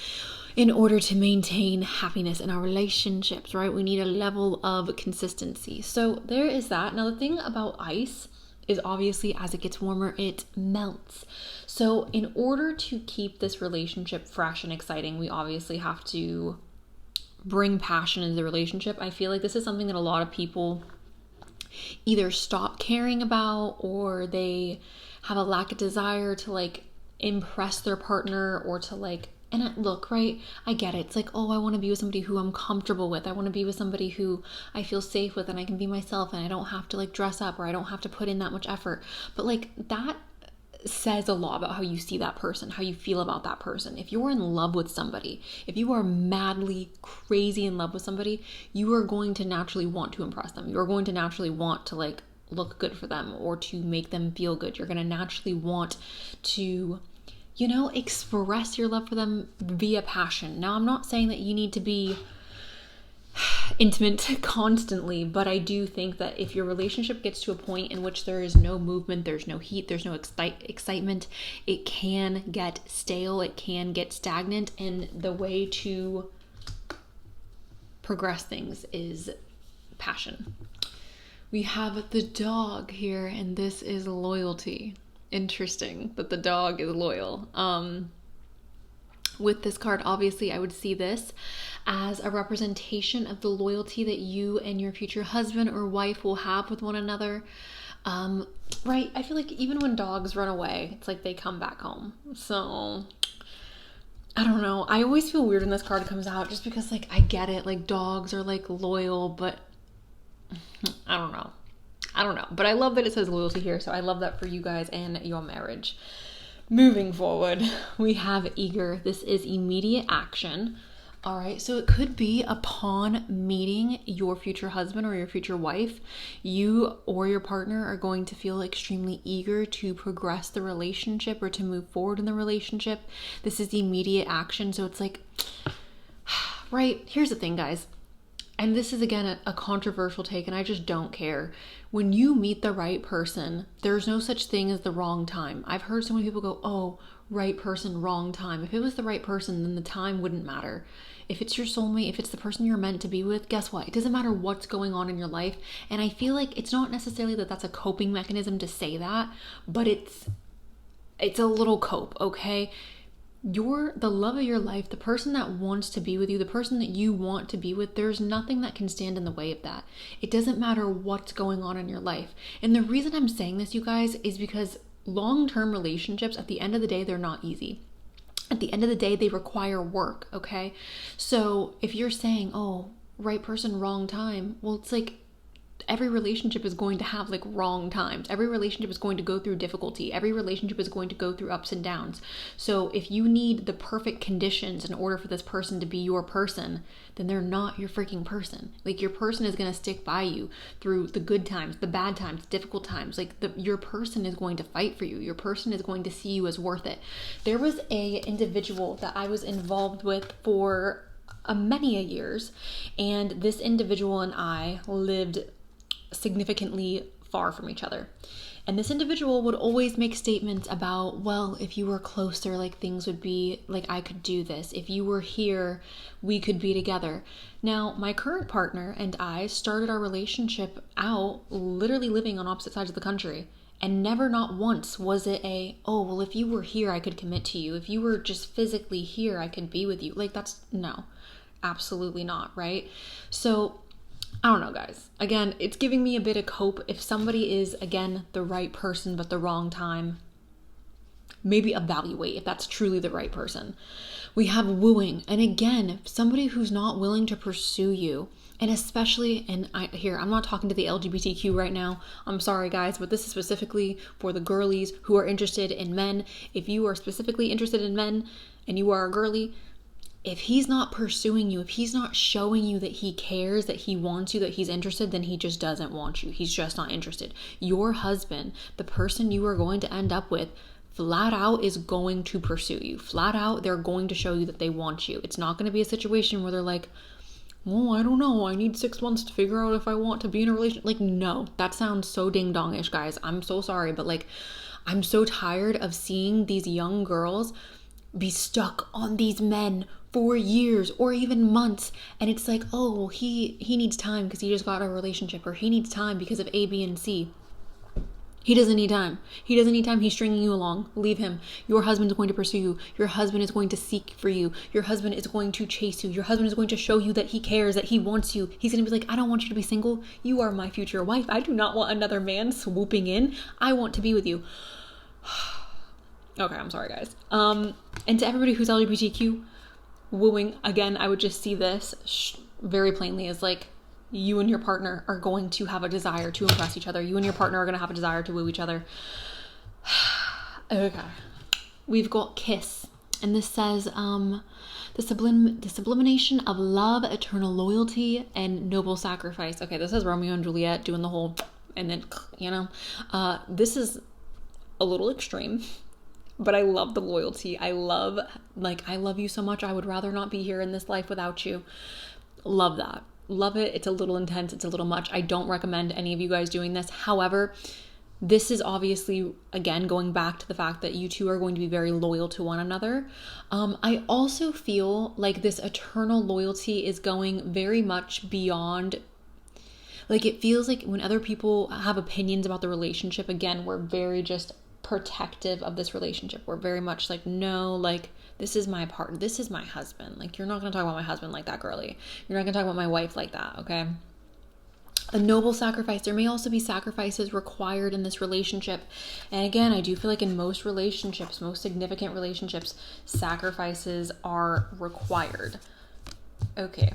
in order to maintain happiness in our relationships, right? We need a level of consistency. So there is that. Now, the thing about ice is obviously as it gets warmer, it melts. So in order to keep this relationship fresh and exciting, we obviously have to bring passion into the relationship. I feel like this is something that a lot of people either stop caring about, or they have a lack of desire to like impress their partner, or to like, and look, right, I get it. It's like, oh, I want to be with somebody who I'm comfortable with. I want to be with somebody who I feel safe with and I can be myself and I don't have to like dress up, or I don't have to put in that much effort. But like that says a lot about how you see that person, how you feel about that person. If you're in love with somebody, if you are madly crazy in love with somebody, you are going to naturally want to impress them. You're going to naturally want to like look good for them or to make them feel good. You're going to naturally want to, you know, express your love for them via passion. Now, I'm not saying that you need to be intimate constantly, but I do think that if your relationship gets to a point in which there is no movement, there's no heat, there's no excitement, it can get stale, it can get stagnant, and the way to progress things is passion. We have the dog here, and this is loyalty. Interesting that the dog is loyal. With this card, obviously, I would see this as a representation of the loyalty that you and your future husband or wife will have with one another. Right? I feel like even when dogs run away, it's like they come back home. So, I don't know. I always feel weird when this card comes out just because, like, I get it. Like, dogs are, like, loyal, but I don't know. But I love that it says loyalty here, so I love that for you guys and your marriage. Moving forward, we have eager. This is immediate action. All right, so it could be upon meeting your future husband or your future wife, you or your partner are going to feel extremely eager to progress the relationship or to move forward in the relationship. This is immediate action, so it's like, right, here's the thing, guys. and this is again a controversial take, and I just don't care. When you meet the right person, there's no such thing as the wrong time. I've heard so many people go, oh, right person, wrong time. If it was the right person, then the time wouldn't matter. If it's your soulmate, if it's the person you're meant to be with, guess what? It doesn't matter what's going on in your life. And I feel like it's not necessarily that that's a coping mechanism to say that, but it's a little cope, okay? You're the love of your life, the person that wants to be with you, the person that you want to be with, there's nothing that can stand in the way of that. It doesn't matter what's going on in your life. And the reason I'm saying this, you guys, is because long-term relationships, at the end of the day, they're not easy. At the end of the day, they require work, okay? So if you're saying, oh, right person, wrong time, well, it's like every relationship is going to have like wrong times. Every relationship is going to go through difficulty. Every relationship is going to go through ups and downs. So if you need the perfect conditions in order for this person to be your person, then they're not your freaking person. Like, your person is going to stick by you through the good times, the bad times, difficult times. Like, your person is going to fight for you. Your person is going to see you as worth it. There was a individual that I was involved with for many a years, and this individual and I lived significantly far from each other. And this individual would always make statements about, well, if you were closer, like things would be like, I could do this. If you were here, we could be together. Now, my current partner and I started our relationship out literally living on opposite sides of the country. And never, not once, was it oh, well, if you were here, I could commit to you. If you were just physically here, I could be with you. Like, no, absolutely not, right? So I don't know, guys. Again, it's giving me a bit of hope. If somebody is, again, the right person but the wrong time, maybe evaluate if that's truly the right person. We have wooing. And again, somebody who's not willing to pursue you, and especially, I'm not talking to the LGBTQ right now. I'm sorry, guys, but this is specifically for the girlies who are interested in men. If you are specifically interested in men and you are a girly, if he's not pursuing you, if he's not showing you that he cares, that he wants you, that he's interested, then he just doesn't want you. He's just not interested. Your husband, the person you are going to end up with, flat out is going to pursue you. Flat out, they're going to show you that they want you. It's not going to be a situation where they're like, well, I don't know, I need 6 months to figure out if I want to be in a relationship. Like, no, that sounds so ding-dongish, guys. I'm so sorry, but like, I'm so tired of seeing these young girls be stuck on these men for years or even months, and it's like, oh, well, he needs time because he just got a relationship, or he needs time because of A, B, and C. He doesn't need time. He doesn't need time. He's stringing you along. Leave him. Your husband is going to pursue you. Your husband is going to seek for you. Your husband is going to chase you. Your husband is going to show you that he cares, that he wants you. He's going to be like, I don't want you to be single. You are my future wife. I do not want another man swooping in. I want to be with you. Okay, I'm sorry, guys. And to everybody who's LGBTQ, wooing, again, I would just see this very plainly as like, you and your partner are going to have a desire to impress each other. You and your partner are going to have a desire to woo each other. Okay. We've got kiss. And this says, the sublimation of love, eternal loyalty, and noble sacrifice. Okay, this is Romeo and Juliet doing the whole, and then, this is a little extreme. But I love the loyalty. I love you so much. I would rather not be here in this life without you. Love that. Love it. It's a little intense. It's a little much. I don't recommend any of you guys doing this. However, this is obviously, again, going back to the fact that you two are going to be very loyal to one another. I also feel like this eternal loyalty is going very much beyond. Like, it feels like when other people have opinions about the relationship, again, we're very just protective of this relationship. We're very much like, no, like, this is my partner, this is my husband. Like, you're not going to talk about my husband like that, girly. You're not going to talk about my wife like that, okay? A noble sacrifice. There may also be sacrifices required in this relationship. And again, I do feel like in most relationships, most significant relationships, sacrifices are required. Okay.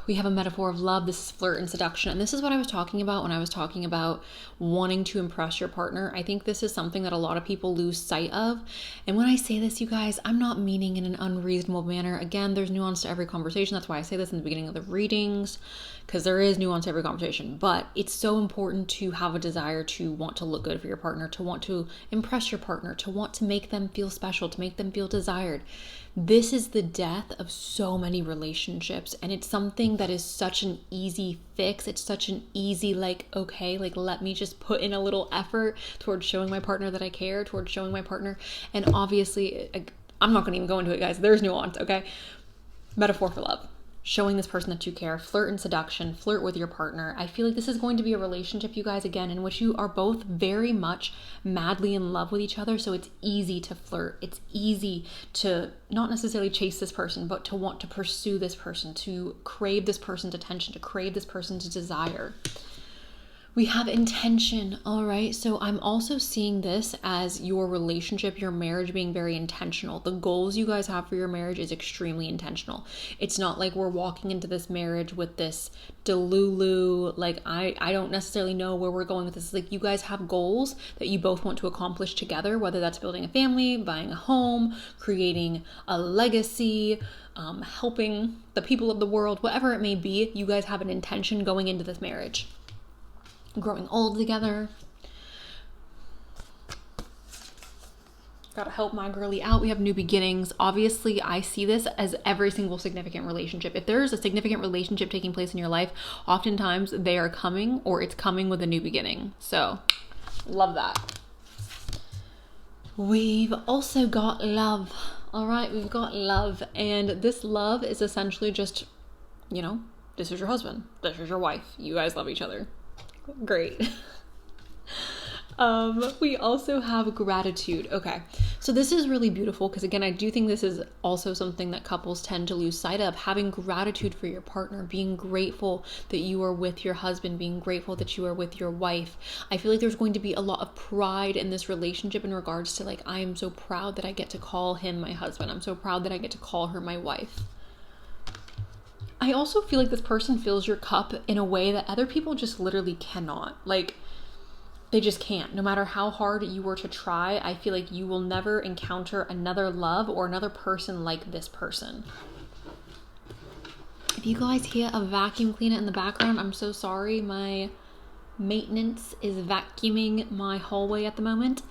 We have a metaphor of love. This is flirt and seduction. And this is what I was talking about when I was talking about wanting to impress your partner. I think this is something that a lot of people lose sight of. And when I say this, you guys, I'm not meaning in an unreasonable manner. Again, there's nuance to every conversation. That's why I say this in the beginning of the readings, because there is nuance to every conversation. But it's so important to have a desire to want to look good for your partner, to want to impress your partner, to want to make them feel special, to make them feel desired. This is the death of so many relationships, and it's something that is such an easy fix. It's such an easy, like, okay, like, let me just put in a little effort towards showing my partner that I care, towards showing my partner. And obviously, I'm not going to even go into it, guys. There's nuance, okay? Metaphor for love. Showing this person that you care, flirt and seduction, flirt with your partner. I feel like this is going to be a relationship, you guys, again, in which you are both very much madly in love with each other. So it's easy to flirt. It's easy to not necessarily chase this person, but to want to pursue this person, to crave this person's attention, to crave this person's desire. We have intention, all right? So I'm also seeing this as your relationship, your marriage being very intentional. The goals you guys have for your marriage is extremely intentional. It's not like we're walking into this marriage with this delulu, like I don't necessarily know where we're going with this. Like, you guys have goals that you both want to accomplish together, whether that's building a family, buying a home, creating a legacy, helping the people of the world, whatever it may be. You guys have an intention going into this marriage. Growing old together. Gotta help my girly out. We have new beginnings. Obviously, I see this as every single significant relationship. If there's a significant relationship taking place in your life, oftentimes they are coming, or it's coming with a new beginning. So, love that. We've also got love. All right, we've got love. And this love is essentially just, this is your husband. This is your wife. You guys love each other. Great. We also have gratitude. Okay, so this is really beautiful because, again, I do think this is also something that couples tend to lose sight of. Having gratitude for your partner, being grateful that you are with your husband, being grateful that you are with your wife. I feel like there's going to be a lot of pride in this relationship in regards to, like, I am so proud that I get to call him my husband. I'm so proud that I get to call her my wife. I also feel like this person fills your cup in a way that other people just literally cannot. Like, they just can't. No matter how hard you were to try, I feel like you will never encounter another love or another person like this person. If you guys hear a vacuum cleaner in the background, I'm so sorry. My maintenance is vacuuming my hallway at the moment.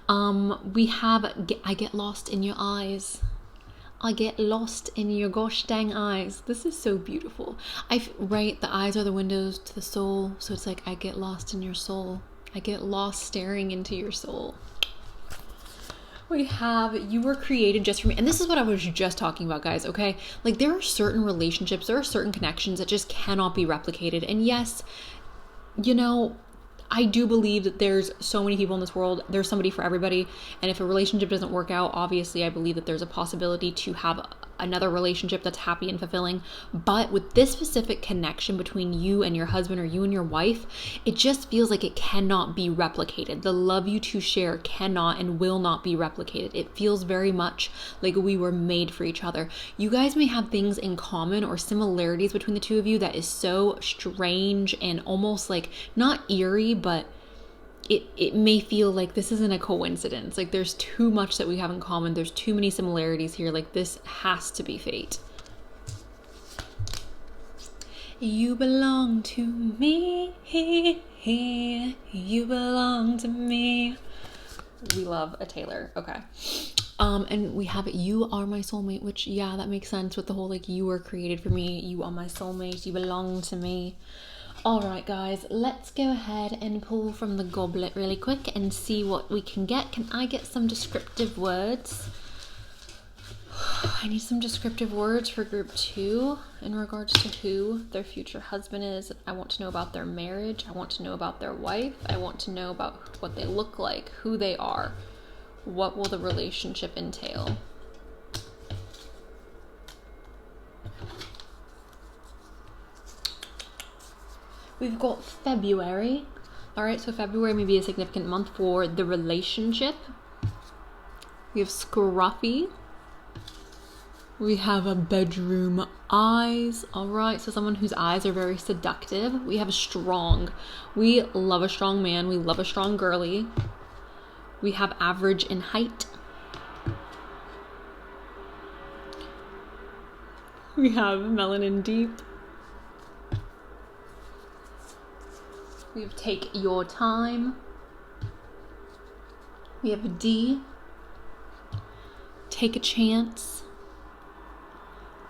We have I get lost in your eyes. I get lost in your gosh dang eyes. This is so beautiful. Right, the eyes are the windows to the soul. So it's like, I get lost in your soul. I get lost staring into your soul. We have, you were created just for me. And this is what I was just talking about, guys, okay? Like, there are certain relationships, there are certain connections that just cannot be replicated. And yes, I do believe that there's so many people in this world. There's somebody for everybody. And if a relationship doesn't work out, obviously I believe that there's a possibility to have another relationship that's happy and fulfilling. But with this specific connection between you and your husband or you and your wife, it just feels like it cannot be replicated. The love you two share cannot and will not be replicated. It feels very much like we were made for each other. You guys may have things in common or similarities between the two of you that is so strange and almost like not eerie, but it may feel like this isn't a coincidence. Like, there's too much that we have in common. There's too many similarities here. Like, this has to be fate. You belong to me. You belong to me. We love a Taylor. Okay. And we have you are my soulmate, which, yeah, that makes sense with the whole, like, you were created for me. You are my soulmate. You belong to me. All right, guys, let's go ahead and pull from the goblet really quick and see what we can get. Can I get some descriptive words? I need some descriptive words for group 2 in regards to who their future husband is. I want to know about their marriage. I want to know about their wife. I want to know about what they look like, who they are. What will the relationship entail? We've got February. All right, so February may be a significant month for the relationship. We have Scruffy. We have a bedroom eyes. All right, so someone whose eyes are very seductive. We have a strong. We love a strong man. We love a strong girly. We have average in height. We have melanin deep. We have take your time. We have D. Take a chance.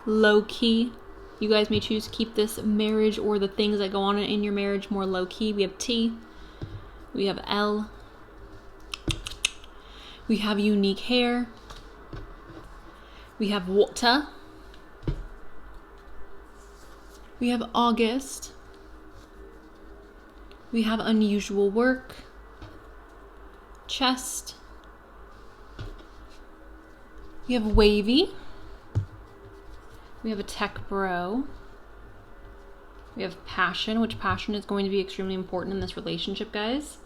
low key. You guys may choose to keep this marriage or the things that go on in your marriage more low key. We have T. We have L. We have unique hair. We have water. We have August. We have unusual work. Chest. We have wavy. We have a tech bro. We have passion, which passion is going to be extremely important in this relationship, guys.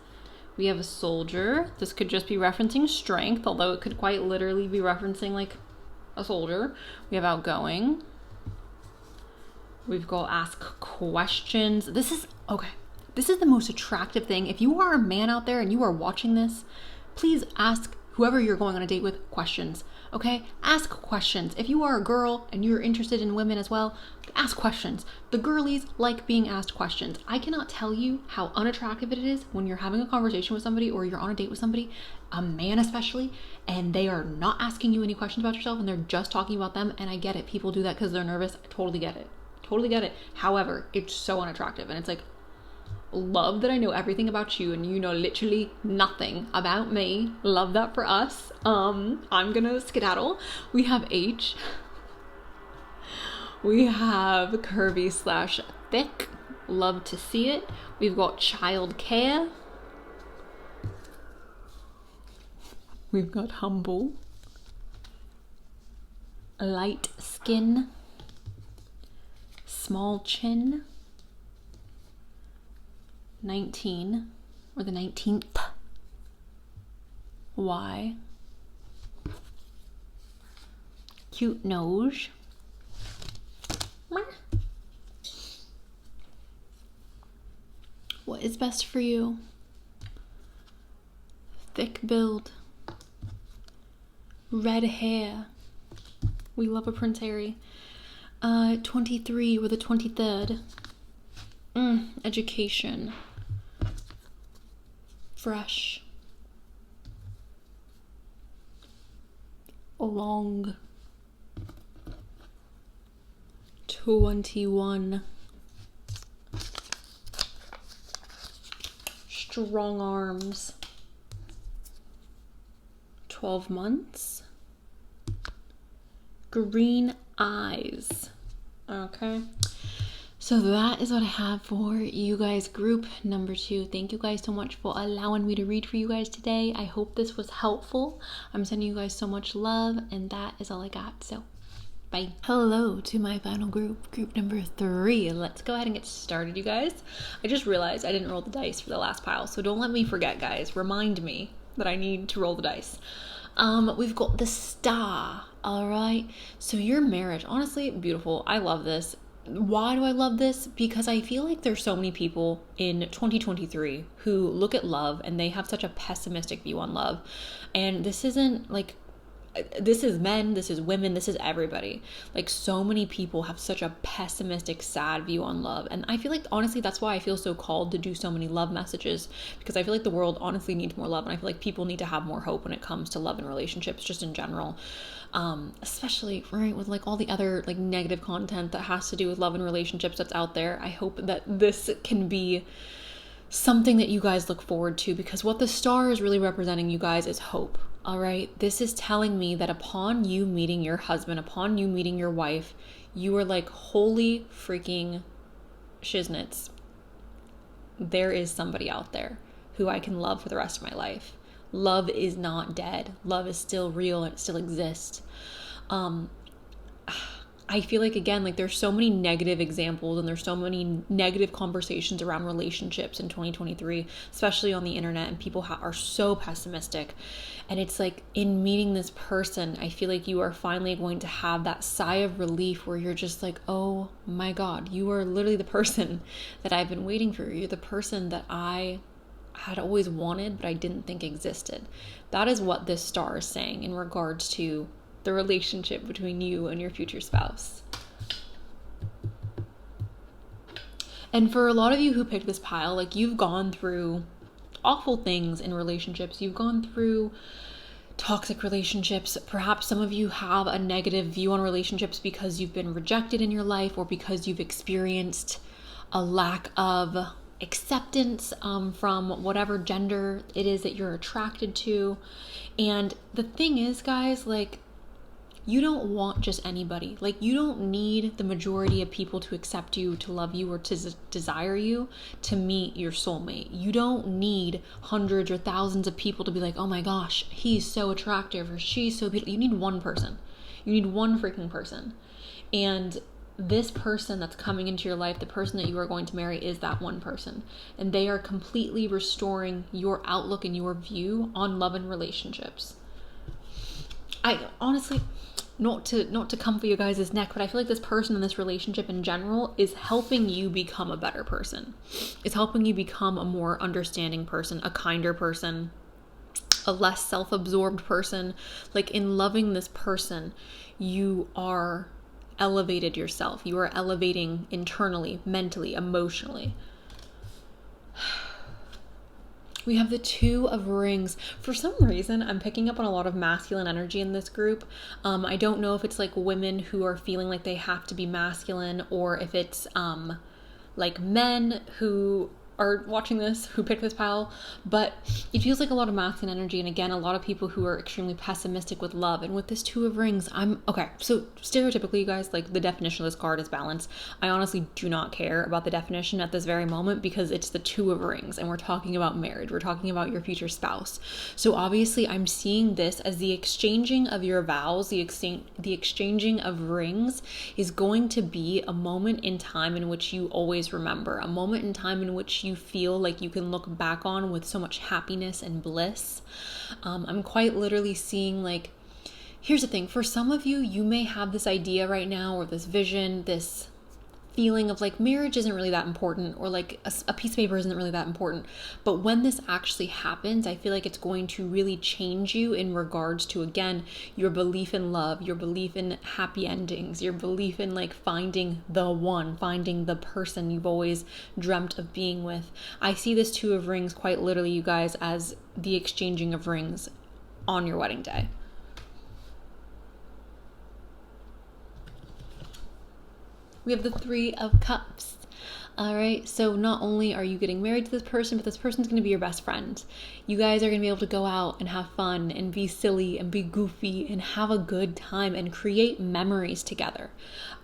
We have a soldier. This could just be referencing strength, although it could quite literally be referencing like a soldier. We have outgoing. We've got ask questions. This is the most attractive thing. If you are a man out there and you are watching this, please ask whoever you're going on a date with questions. Okay? Ask questions. If you are a girl and you're interested in women as well, ask questions. The girlies like being asked questions. I cannot tell you how unattractive it is when you're having a conversation with somebody or you're on a date with somebody, a man especially, and they are not asking you any questions about yourself and they're just talking about them. And I get it. People do that because they're nervous. I totally get it. Totally get it. However, it's so unattractive. And it's like, love that I know everything about you and you know literally nothing about me. Love that for us. I'm gonna skedaddle. We have H. We have curvy / thick. Love to see it. We've got child care. We've got humble. Light skin. Small chin. 19 or the 19th. Y. Cute nose. What is best for you? Thick build. Red hair. We love a Prince Harry. 23 or the 23rd. Education. Fresh. Long. 21. Strong arms. 12 months. Green eyes. Okay. So that is what I have for you guys, group number 2. Thank you guys so much for allowing me to read for you guys today. I hope this was helpful. I'm sending you guys so much love, and that is all I got. So, bye. Hello to my final group, group number 3. Let's go ahead and get started, you guys. I just realized I didn't roll the dice for the last pile, so don't let me forget, guys. Remind me that I need to roll the dice. We've got the star, all right? So your marriage, honestly, beautiful. I love this. Why do I love this? Because I feel like there's so many people in 2023 who look at love and they have such a pessimistic view on love. And this isn't like, this is men, this is women, this is everybody. Like, so many people have such a pessimistic, sad view on love. And I feel like, honestly, that's why I feel so called to do so many love messages, because I feel like the world honestly needs more love. And I feel like people need to have more hope when it comes to love and relationships, just in general. Especially right with like all the other like negative content that has to do with love and relationships that's out there. I hope that this can be something that you guys look forward to, because what the star is really representing, you guys, is hope. All right. This is telling me that upon you meeting your husband, upon you meeting your wife, you are like, holy freaking shiznits. There is somebody out there who I can love for the rest of my life. Love is not dead. Love is still real and it still exists. I feel like, again, like there's so many negative examples and there's so many negative conversations around relationships in 2023, especially on the internet, and people are so pessimistic. And it's like, in meeting this person, I feel like you are finally going to have that sigh of relief where you're just like, oh my God, you are literally the person that I've been waiting for. You're the person that I had always wanted, but I didn't think existed. That is what this star is saying in regards to the relationship between you and your future spouse. And for a lot of you who picked this pile, like, you've gone through awful things in relationships. You've gone through toxic relationships. Perhaps some of you have a negative view on relationships because you've been rejected in your life, or because you've experienced a lack of acceptance from whatever gender it is that you're attracted to. And the thing is, guys, like, you don't want just anybody. Like, you don't need the majority of people to accept you, to love you, or to desire you to meet your soulmate. You don't need hundreds or thousands of people to be like, oh my gosh, he's so attractive, or she's so beautiful. You need one person. You need one freaking person. And this person that's coming into your life, the person that you are going to marry, is that one person. And they are completely restoring your outlook and your view on love and relationships. I honestly, not to come for you guys' neck, but I feel like this person in this relationship in general is helping you become a better person. It's helping you become a more understanding person, a kinder person, a less self-absorbed person. Like, in loving this person, you are elevated yourself. You are elevating internally, mentally, emotionally. We have the Two of Rings. For some reason, I'm picking up on a lot of masculine energy in this group. I don't know if it's like women who are feeling like they have to be masculine, or if it's like men who are watching this, who picked this pile, but it feels like a lot of masculine energy. And again, a lot of people who are extremely pessimistic with love. And with this Two of Rings, okay, so stereotypically, you guys, like, the definition of this card is balance. I honestly do not care about the definition at this very moment, because it's the Two of Rings and we're talking about marriage. We're talking about your future spouse. So obviously I'm seeing this as the exchanging of your vows, the exchanging of rings is going to be a moment in time in which you always remember, a moment in time in which you feel like you can look back on with so much happiness and bliss. I'm quite literally seeing, like, here's the thing, for some of you, you may have this idea right now, or this vision, this feeling of like, marriage isn't really that important, or like a piece of paper isn't really that important. But when this actually happens, I feel like it's going to really change you in regards to, again, your belief in love, your belief in happy endings, your belief in like finding the one, finding the person you've always dreamt of being with. I see this Two of Rings quite literally, you guys, as the exchanging of rings on your wedding day. We have the Three of Cups. All right, so not only are you getting married to this person, but this person's going to be your best friend. You guys are going to be able to go out and have fun and be silly and be goofy and have a good time and create memories together.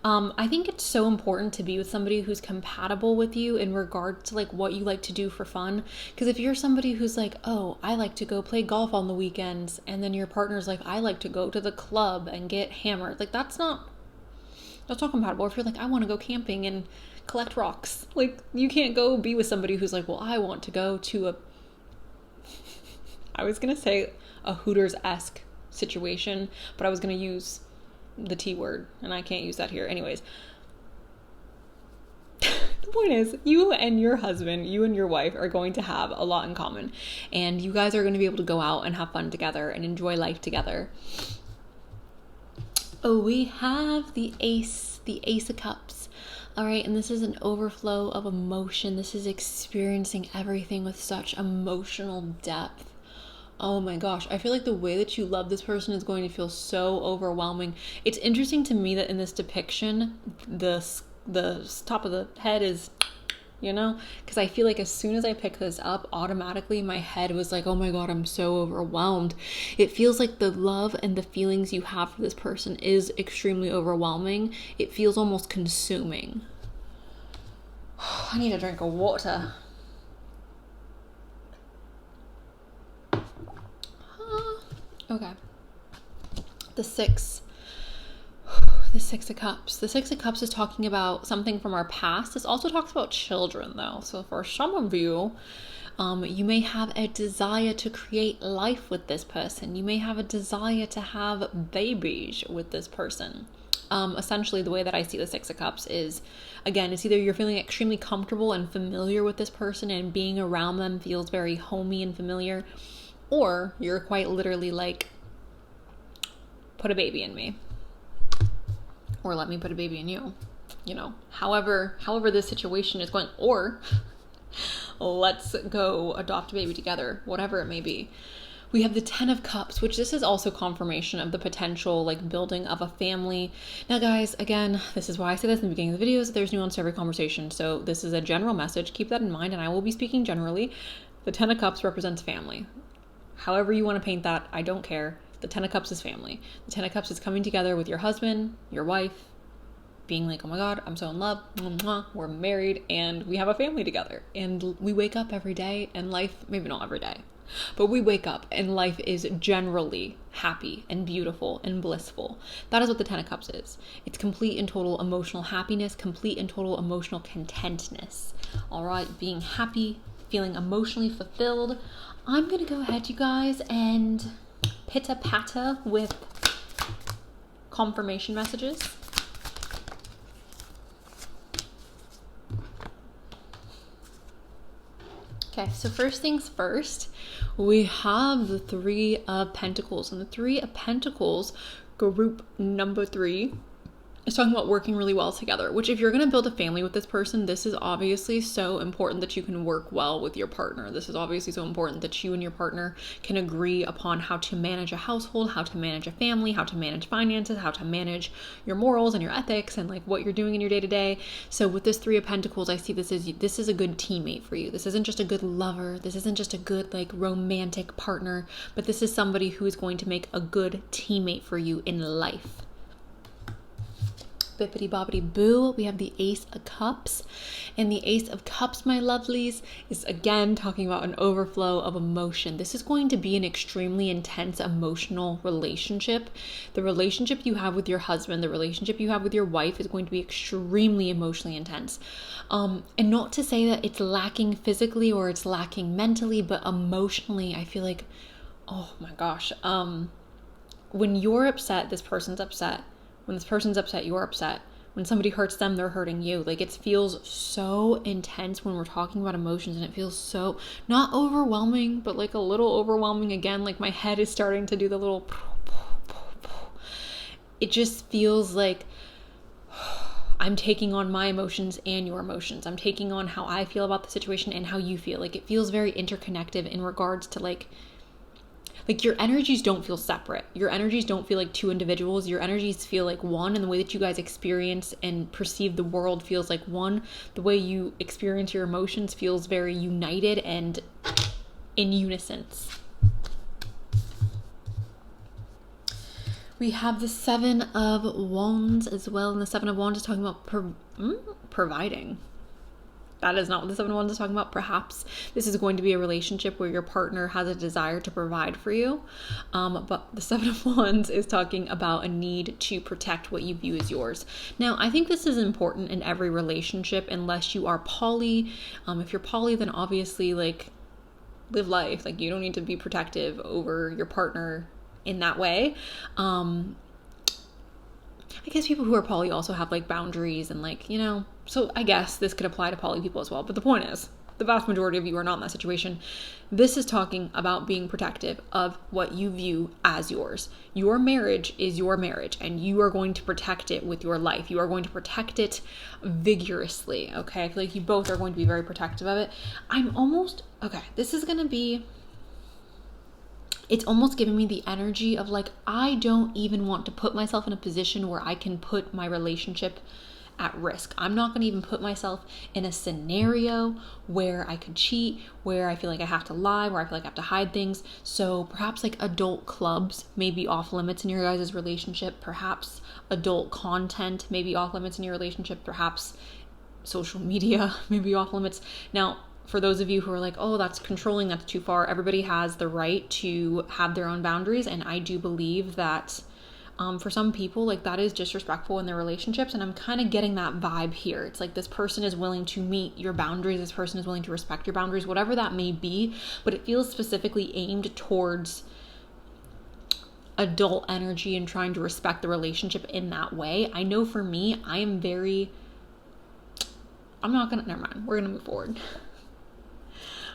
I think it's so important to be with somebody who's compatible with you in regard to like what you like to do for fun. Because if you're somebody who's like, oh, I like to go play golf on the weekends, and then your partner's like, I like to go to the club and get hammered, like that's not compatible. Or if you're like, I want to go camping and collect rocks, like you can't go be with somebody who's like, well, I want to go to I was gonna say a Hooters-esque situation, but I was gonna use the T word and I can't use that here. Anyways, the point is, you and your husband, you and your wife are going to have a lot in common, and you guys are going to be able to go out and have fun together and enjoy life together. Oh, we have the Ace of Cups. All right, and this is an overflow of emotion. This is experiencing everything with such emotional depth. Oh my gosh, I feel like the way that you love this person is going to feel so overwhelming. It's interesting to me that in this depiction, the top of the head is, you know, because I feel like as soon as I pick this up, automatically my head was like, oh my god, I'm so overwhelmed. It feels like the love and the feelings you have for this person is extremely overwhelming. It feels almost consuming. I need a drink of water. Okay. The Six of Cups. The Six of Cups is talking about something from our past. This also talks about children, though. So for some of you, you may have a desire to create life with this person. You may have a desire to have babies with this person. Essentially, the way that I see the Six of Cups is, again, it's either you're feeling extremely comfortable and familiar with this person and being around them feels very homey and familiar, or you're quite literally like, put a baby in me. Or let me put a baby in you, you know, however this situation is going, or let's go adopt a baby together, whatever it may be. We have the 10 of Cups, which this is also confirmation of the potential like building of a family. Now guys, again, this is why I say this in the beginning of the videos, there's nuance to every conversation. So this is a general message. Keep that in mind, and I will be speaking generally. The 10 of Cups represents family. However you want to paint that, I don't care. The 10 of Cups is family. The 10 of Cups is coming together with your husband, your wife, being like, oh my God, I'm so in love, we're married, and we have a family together. And we wake up every day, and life, maybe not every day, but we wake up and life is generally happy and beautiful and blissful. That is what the 10 of Cups is. It's complete and total emotional happiness, complete and total emotional contentness. All right, being happy, feeling emotionally fulfilled. I'm going to go ahead, you guys, and pitter-patter with confirmation messages. Okay, so first things first, we have the 3 of Pentacles, and the 3 of Pentacles, group number 3, is talking about working really well together, which if you're going to build a family with this person, this is obviously so important that you can work well with your partner. This is obviously so important that you and your partner can agree upon how to manage a household, how to manage a family, how to manage finances, how to manage your morals and your ethics and like what you're doing in your day-to-day. So with this 3 of Pentacles, I see this is a good teammate for you. This isn't just a good lover. This isn't just a good like romantic partner, but this is somebody who is going to make a good teammate for you in life. Bippity boppity boo, we have the Ace of Cups, and the Ace of Cups, my lovelies, is again talking about an overflow of emotion. This is going to be an extremely intense emotional relationship. The relationship you have with your husband, the relationship you have with your wife is going to be extremely emotionally intense. And not to say that it's lacking physically or it's lacking mentally, but emotionally, I feel like, oh my gosh, when you're upset, this person's upset. When this person's upset, you're upset. When somebody hurts them, they're hurting you. Like it feels so intense when we're talking about emotions, and it feels so not overwhelming, but like a little overwhelming again. Like my head is starting to do the little, it just feels like I'm taking on my emotions and your emotions. I'm taking on how I feel about the situation and how you feel. Like it feels very interconnected in regards to like your energies don't feel separate. Your energies don't feel like two individuals. Your energies feel like one, and the way that you guys experience and perceive the world feels like one. The way you experience your emotions feels very united and in unison. We have the 7 of Wands as well, and the 7 of Wands is talking about providing. That is not what the 7 of Wands is talking about. Perhaps this is going to be a relationship where your partner has a desire to provide for you. But the 7 of Wands is talking about a need to protect what you view as yours. Now, I think this is important in every relationship unless you are poly. If you're poly, then obviously like live life. Like you don't need to be protective over your partner in that way. I guess people who are poly also have like boundaries and like, you know, so I guess this could apply to poly people as well. But the point is, the vast majority of you are not in that situation. This is talking about being protective of what you view as yours. Your marriage is your marriage, and you are going to protect it with your life. You are going to protect it vigorously, okay? I feel like you both are going to be very protective of it. This is going to be, it's almost giving me the energy of like, I don't even want to put myself in a position where I can put my relationship at risk. I'm not going to even put myself in a scenario where I could cheat, where I feel like I have to lie, where I feel like I have to hide things. So perhaps like adult clubs may be off limits in your guys' relationship. Perhaps adult content may be off limits in your relationship. Perhaps social media may be off limits. Now, for those of you who are like, oh, that's controlling, that's too far, everybody has the right to have their own boundaries. And I do believe that for some people, like that is disrespectful in their relationships. And I'm kind of getting that vibe here. It's like this person is willing to meet your boundaries. This person is willing to respect your boundaries, whatever that may be. But it feels specifically aimed towards adult energy and trying to respect the relationship in that way. I know for me, never mind. We're going to move forward.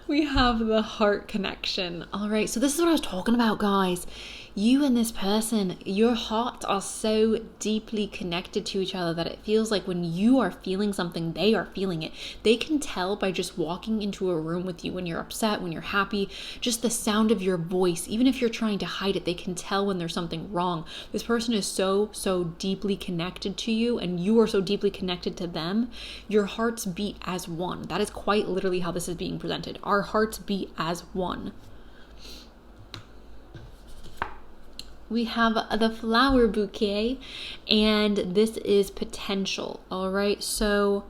We have the heart connection. All right. So this is what I was talking about, guys. you and this person, your hearts are so deeply connected to each other that it feels like when you are feeling something, they are feeling it. They can tell by just walking into a room with you when you're upset, when you're happy, just the sound of your voice. Even if you're trying to hide it, they can tell when there's something wrong. This person is so deeply connected to you, and you are so deeply connected to them. Your hearts beat as one. That is quite literally how this is being presented. Our hearts beat as one. We have the flower bouquet, and this is potential. All right. So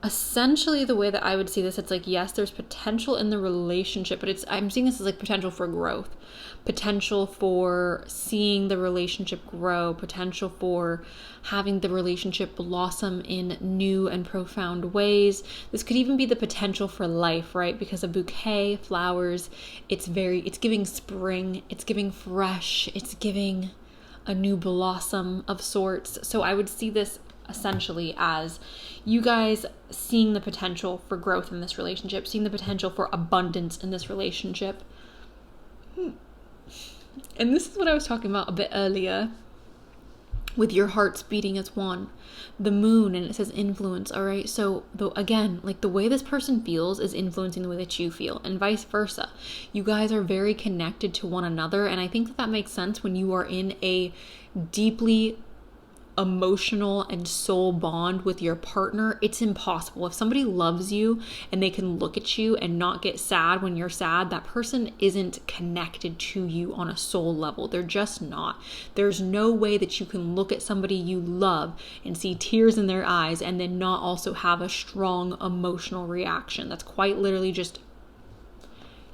essentially the way that I would see this, it's like, yes, there's potential in the relationship, but I'm seeing this as like potential for growth, potential for seeing the relationship grow, potential for having the relationship blossom in new and profound ways. This could even be the potential for life, right? Because a bouquet, flowers, it's giving spring, it's giving fresh, it's giving a new blossom of sorts. So I would see this essentially as you guys seeing the potential for growth in this relationship, seeing the potential for abundance in this relationship. And this is what I was talking about a bit earlier with your hearts beating as one. The moon, and it says influence, all right? So again, like the way this person feels is influencing the way that you feel, and vice versa. You guys are very connected to one another, and I think that makes sense when you are in a deeply emotional and soul bond with your partner. It's impossible. If somebody loves you and they can look at you and not get sad when you're sad, that person isn't connected to you on a soul level. They're just not. There's no way that you can look at somebody you love and see tears in their eyes and then not also have a strong emotional reaction. That's quite literally just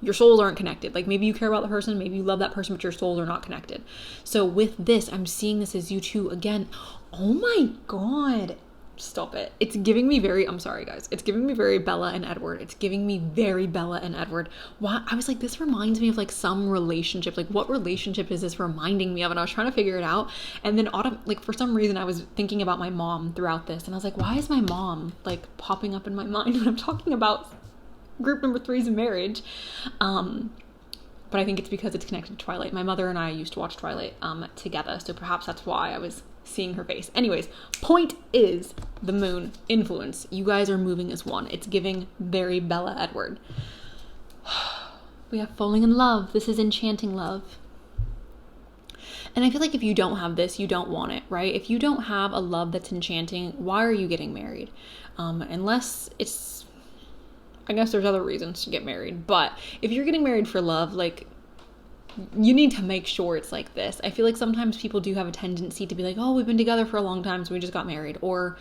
your souls aren't connected. Like maybe you care about the person, maybe you love that person, but your souls are not connected. So with this, I'm seeing this as you two again. Oh my God. Stop it. It's giving me I'm sorry guys. It's giving me very Bella and Edward. It's giving me very Bella and Edward. Why? I was like, this reminds me of like some relationship. Like what relationship is this reminding me of? And I was trying to figure it out. And then like for some reason I was thinking about my mom throughout this. And I was like, why is my mom like popping up in my mind when I'm talking about group number 3's marriage? But I think it's because it's connected to Twilight. My mother and I used to watch Twilight together, so perhaps that's why I was seeing her face. Anyways, point is the moon influence. You guys are moving as one. It's giving very Bella Edward. We have falling in love. This is enchanting love. And I feel like if you don't have this, you don't want it, right? If you don't have a love that's enchanting, why are you getting married? Unless it's, I guess there's other reasons to get married, but if you're getting married for love, like you need to make sure it's like this. I feel like sometimes people do have a tendency to be like, oh, we've been together for a long time, so we just got married, or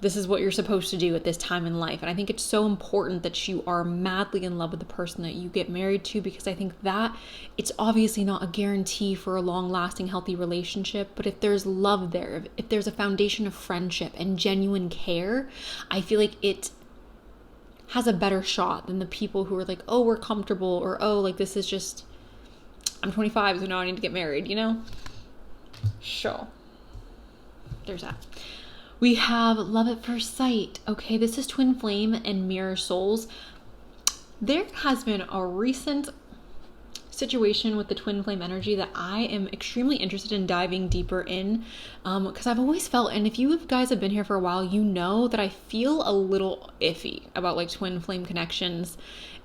this is what you're supposed to do at this time in life. And I think it's so important that you are madly in love with the person that you get married to, because I think that it's obviously not a guarantee for a long-lasting, healthy relationship. But if there's love there, if there's a foundation of friendship and genuine care, I feel like it has a better shot than the people who are like, oh, we're comfortable, or oh, like this is just, I'm 25, so now I need to get married, you know? Sure. There's that. We have love at first sight. Okay, this is twin flame and mirror souls. There has been a recent situation with the twin flame energy that I am extremely interested in diving deeper in, because I've always felt, and if you guys have been here for a while, you know that I feel a little iffy about like twin flame connections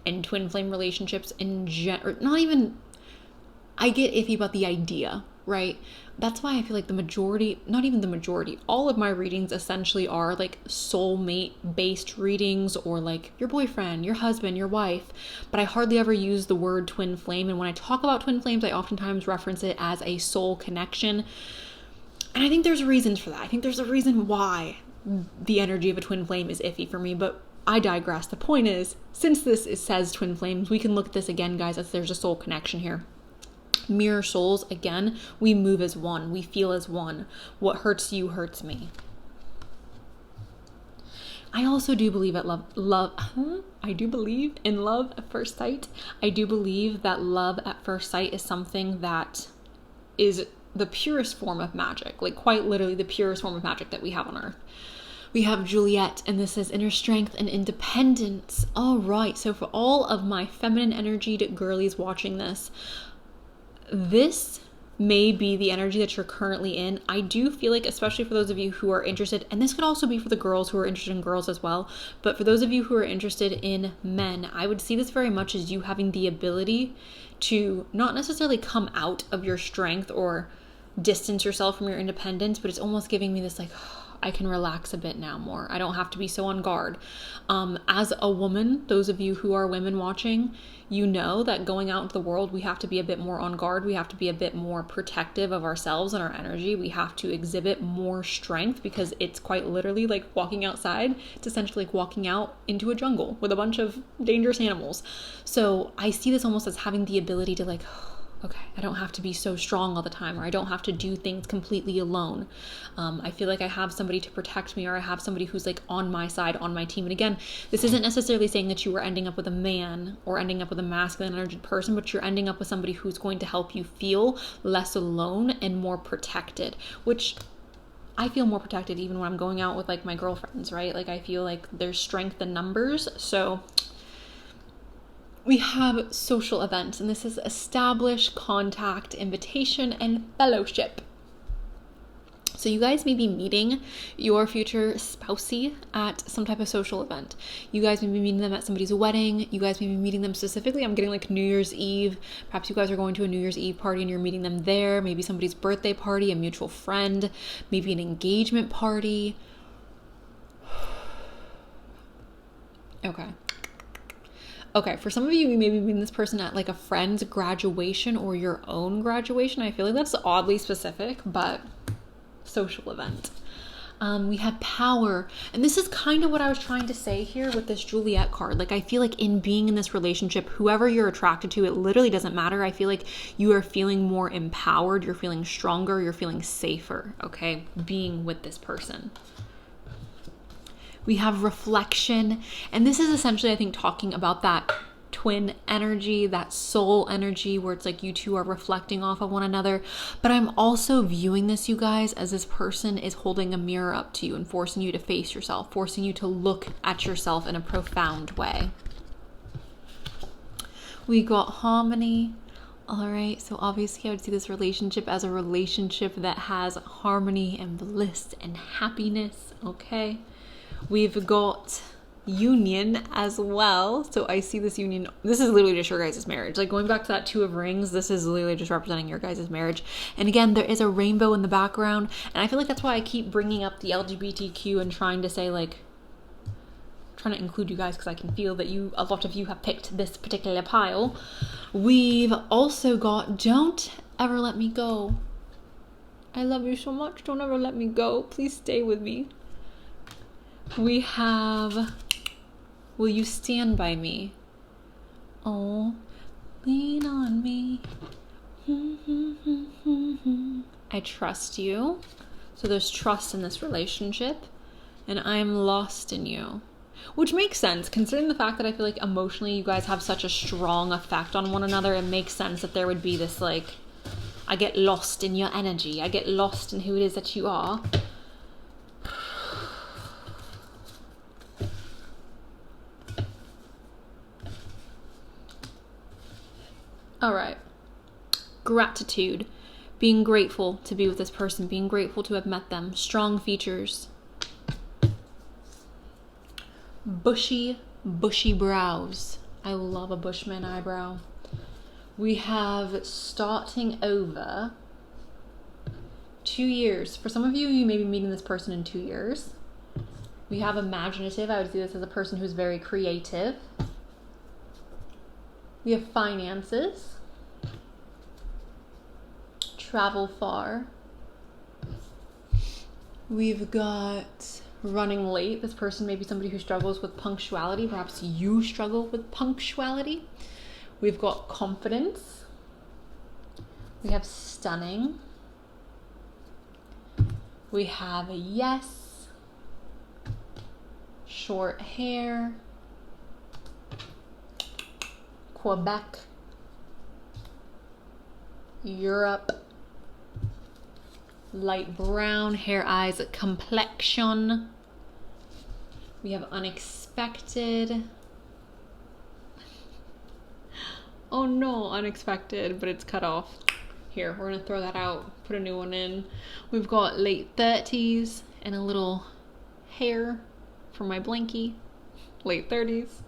and twin flame relationships in general. Not even, I get iffy about the idea, right? That's why I feel like the majority, not even the majority, all of my readings essentially are like soulmate based readings, or like your boyfriend, your husband, your wife. But I hardly ever use the word twin flame. And when I talk about twin flames, I oftentimes reference it as a soul connection. And I think there's reasons for that. I think there's a reason why the energy of a twin flame is iffy for me, but I digress. The point is, since says twin flames, we can look at this again, guys, as there's a soul connection here. Mirror souls, again, we move as one, we feel as one. What hurts you hurts me. I also do believe I do believe in love at first sight. I do believe that love at first sight is something that is the purest form of magic, like quite literally the purest form of magic that we have on earth. We have Juliet, and this is inner strength and independence. All right, so for all of my feminine energied girlies watching this, this may be the energy that you're currently in. I do feel like, especially for those of you who are interested, and this could also be for the girls who are interested in girls as well, but for those of you who are interested in men, I would see this very much as you having the ability to not necessarily come out of your strength or distance yourself from your independence, but it's almost giving me this like, I can relax a bit now more. I don't have to be so on guard. As a woman, those of you who are women watching, you know that going out into the world, we have to be a bit more on guard. We have to be a bit more protective of ourselves and our energy. We have to exhibit more strength because it's quite literally like walking outside. It's essentially like walking out into a jungle with a bunch of dangerous animals. So I see this almost as having the ability to like, okay, I don't have to be so strong all the time, or I don't have to do things completely alone. I feel like I have somebody to protect me, or I have somebody who's like on my side, on my team. And again, this isn't necessarily saying that you are ending up with a man or ending up with a masculine energy person, but you're ending up with somebody who's going to help you feel less alone and more protected, which I feel more protected even when I'm going out with like my girlfriends, right? Like I feel like there's strength in numbers. So we have social events, and this is establish, contact, invitation, and fellowship. So you guys may be meeting your future spousey at some type of social event. You guys may be meeting them at somebody's wedding. You guys may be meeting them specifically. I'm getting like New Year's Eve. Perhaps you guys are going to a New Year's Eve party and you're meeting them there. Maybe somebody's birthday party, a mutual friend, maybe an engagement party. Okay, for some of you, you may be meeting this person at like a friend's graduation or your own graduation. I feel like that's oddly specific, but social event. We have power. And this is kind of what I was trying to say here with this Juliet card. Like, I feel like in being in this relationship, whoever you're attracted to, it literally doesn't matter. I feel like you are feeling more empowered. You're feeling stronger. You're feeling safer, okay, being with this person. We have reflection, and this is essentially, I think, talking about that twin energy, that soul energy, where it's like you two are reflecting off of one another. But I'm also viewing this, you guys, as this person is holding a mirror up to you and forcing you to face yourself, forcing you to look at yourself in a profound way. We got harmony. All right, so obviously I would see this relationship as a relationship that has harmony and bliss and happiness, okay? We've got union as well. So I see this union. This is literally just your guys' marriage. Like going back to that Two of Rings, this is literally just representing your guys' marriage. And again, there is a rainbow in the background. And I feel like that's why I keep bringing up the LGBTQ and trying to say like, trying to include you guys because I can feel that a lot of you have picked this particular pile. We've also got don't ever let me go. I love you so much. Don't ever let me go. Please stay with me. We have, will you stand by me? Oh, lean on me. I trust you. So there's trust in this relationship, and I am lost in you. Which makes sense, considering the fact that I feel like emotionally you guys have such a strong effect on one another. It makes sense that there would be this like, I get lost in your energy. I get lost in who it is that you are. All right. Gratitude. Being grateful to be with this person. Being grateful to have met them. Strong features. Bushy brows. I love a Bushman eyebrow. We have starting over 2 years. For some of you, you may be meeting this person in 2 years. We have imaginative. I would see this as a person who's very creative. We have finances. Travel far. We've got running late. This person may be somebody who struggles with punctuality. Perhaps you struggle with punctuality. We've got confidence. We have stunning. We have a yes. Short hair. Quebec. Europe. Light brown, hair, eyes, complexion. We have unexpected. Oh no, unexpected, but it's cut off. Here, we're gonna throw that out, put a new one in. We've got late 30s and a little hair for my blankie. Late 30s.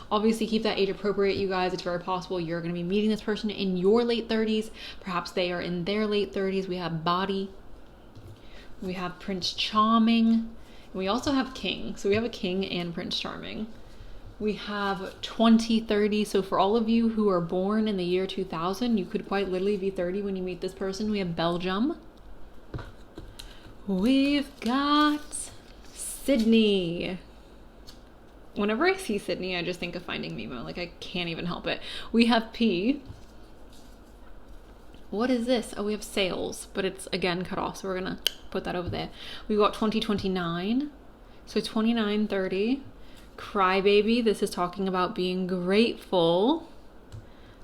Obviously keep that age appropriate, you guys. It's very possible you're gonna be meeting this person in your late 30s. Perhaps they are in their late 30s. We have Body. We have Prince Charming. And we also have King. So we have a King and Prince Charming. We have 2030. So for all of you who are born in the year 2000, you could quite literally be 30 when you meet this person. We have Belgium. We've got Sydney. Whenever I see Sydney, I just think of Finding Nemo. Like, I can't even help it. We have P. What is this? Oh, we have Sales, but it's again cut off. So we're going to put that over there. We've got 2029. So 2930. Crybaby. This is talking about being grateful.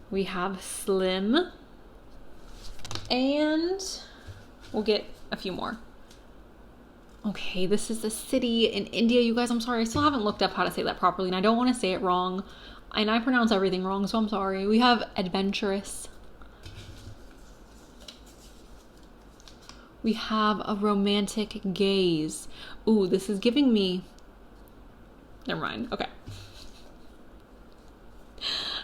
We have Slim. And we'll get a few more. Okay, this is the city in India. You guys, I'm sorry. I still haven't looked up how to say that properly, and I don't want to say it wrong. And I pronounce everything wrong, so I'm sorry. We have Adventurous. We have a Romantic Gaze. Ooh, this is giving me... Never mind. Okay.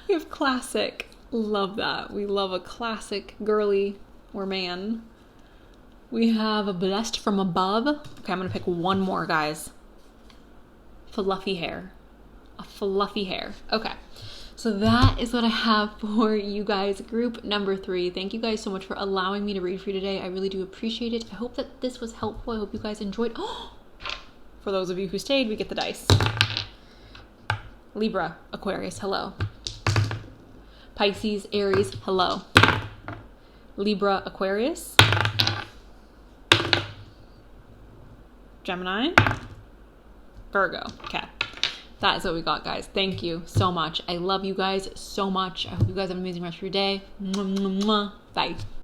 We have Classic. Love that. We love a classic girly or man. We have a Blessed from Above. Okay, I'm going to pick one more, guys. Fluffy hair. A fluffy hair. Okay. So that is what I have for you guys. Group number 3. Thank you guys so much for allowing me to read for you today. I really do appreciate it. I hope that this was helpful. I hope you guys enjoyed. Oh! For those of you who stayed, we get the dice. Libra, Aquarius, hello. Pisces, Aries, hello. Libra, Aquarius. Gemini. Virgo. Okay. That is what we got, guys. Thank you so much. I love you guys so much. I hope you guys have an amazing rest of your day. Mwah, mwah, mwah. Bye.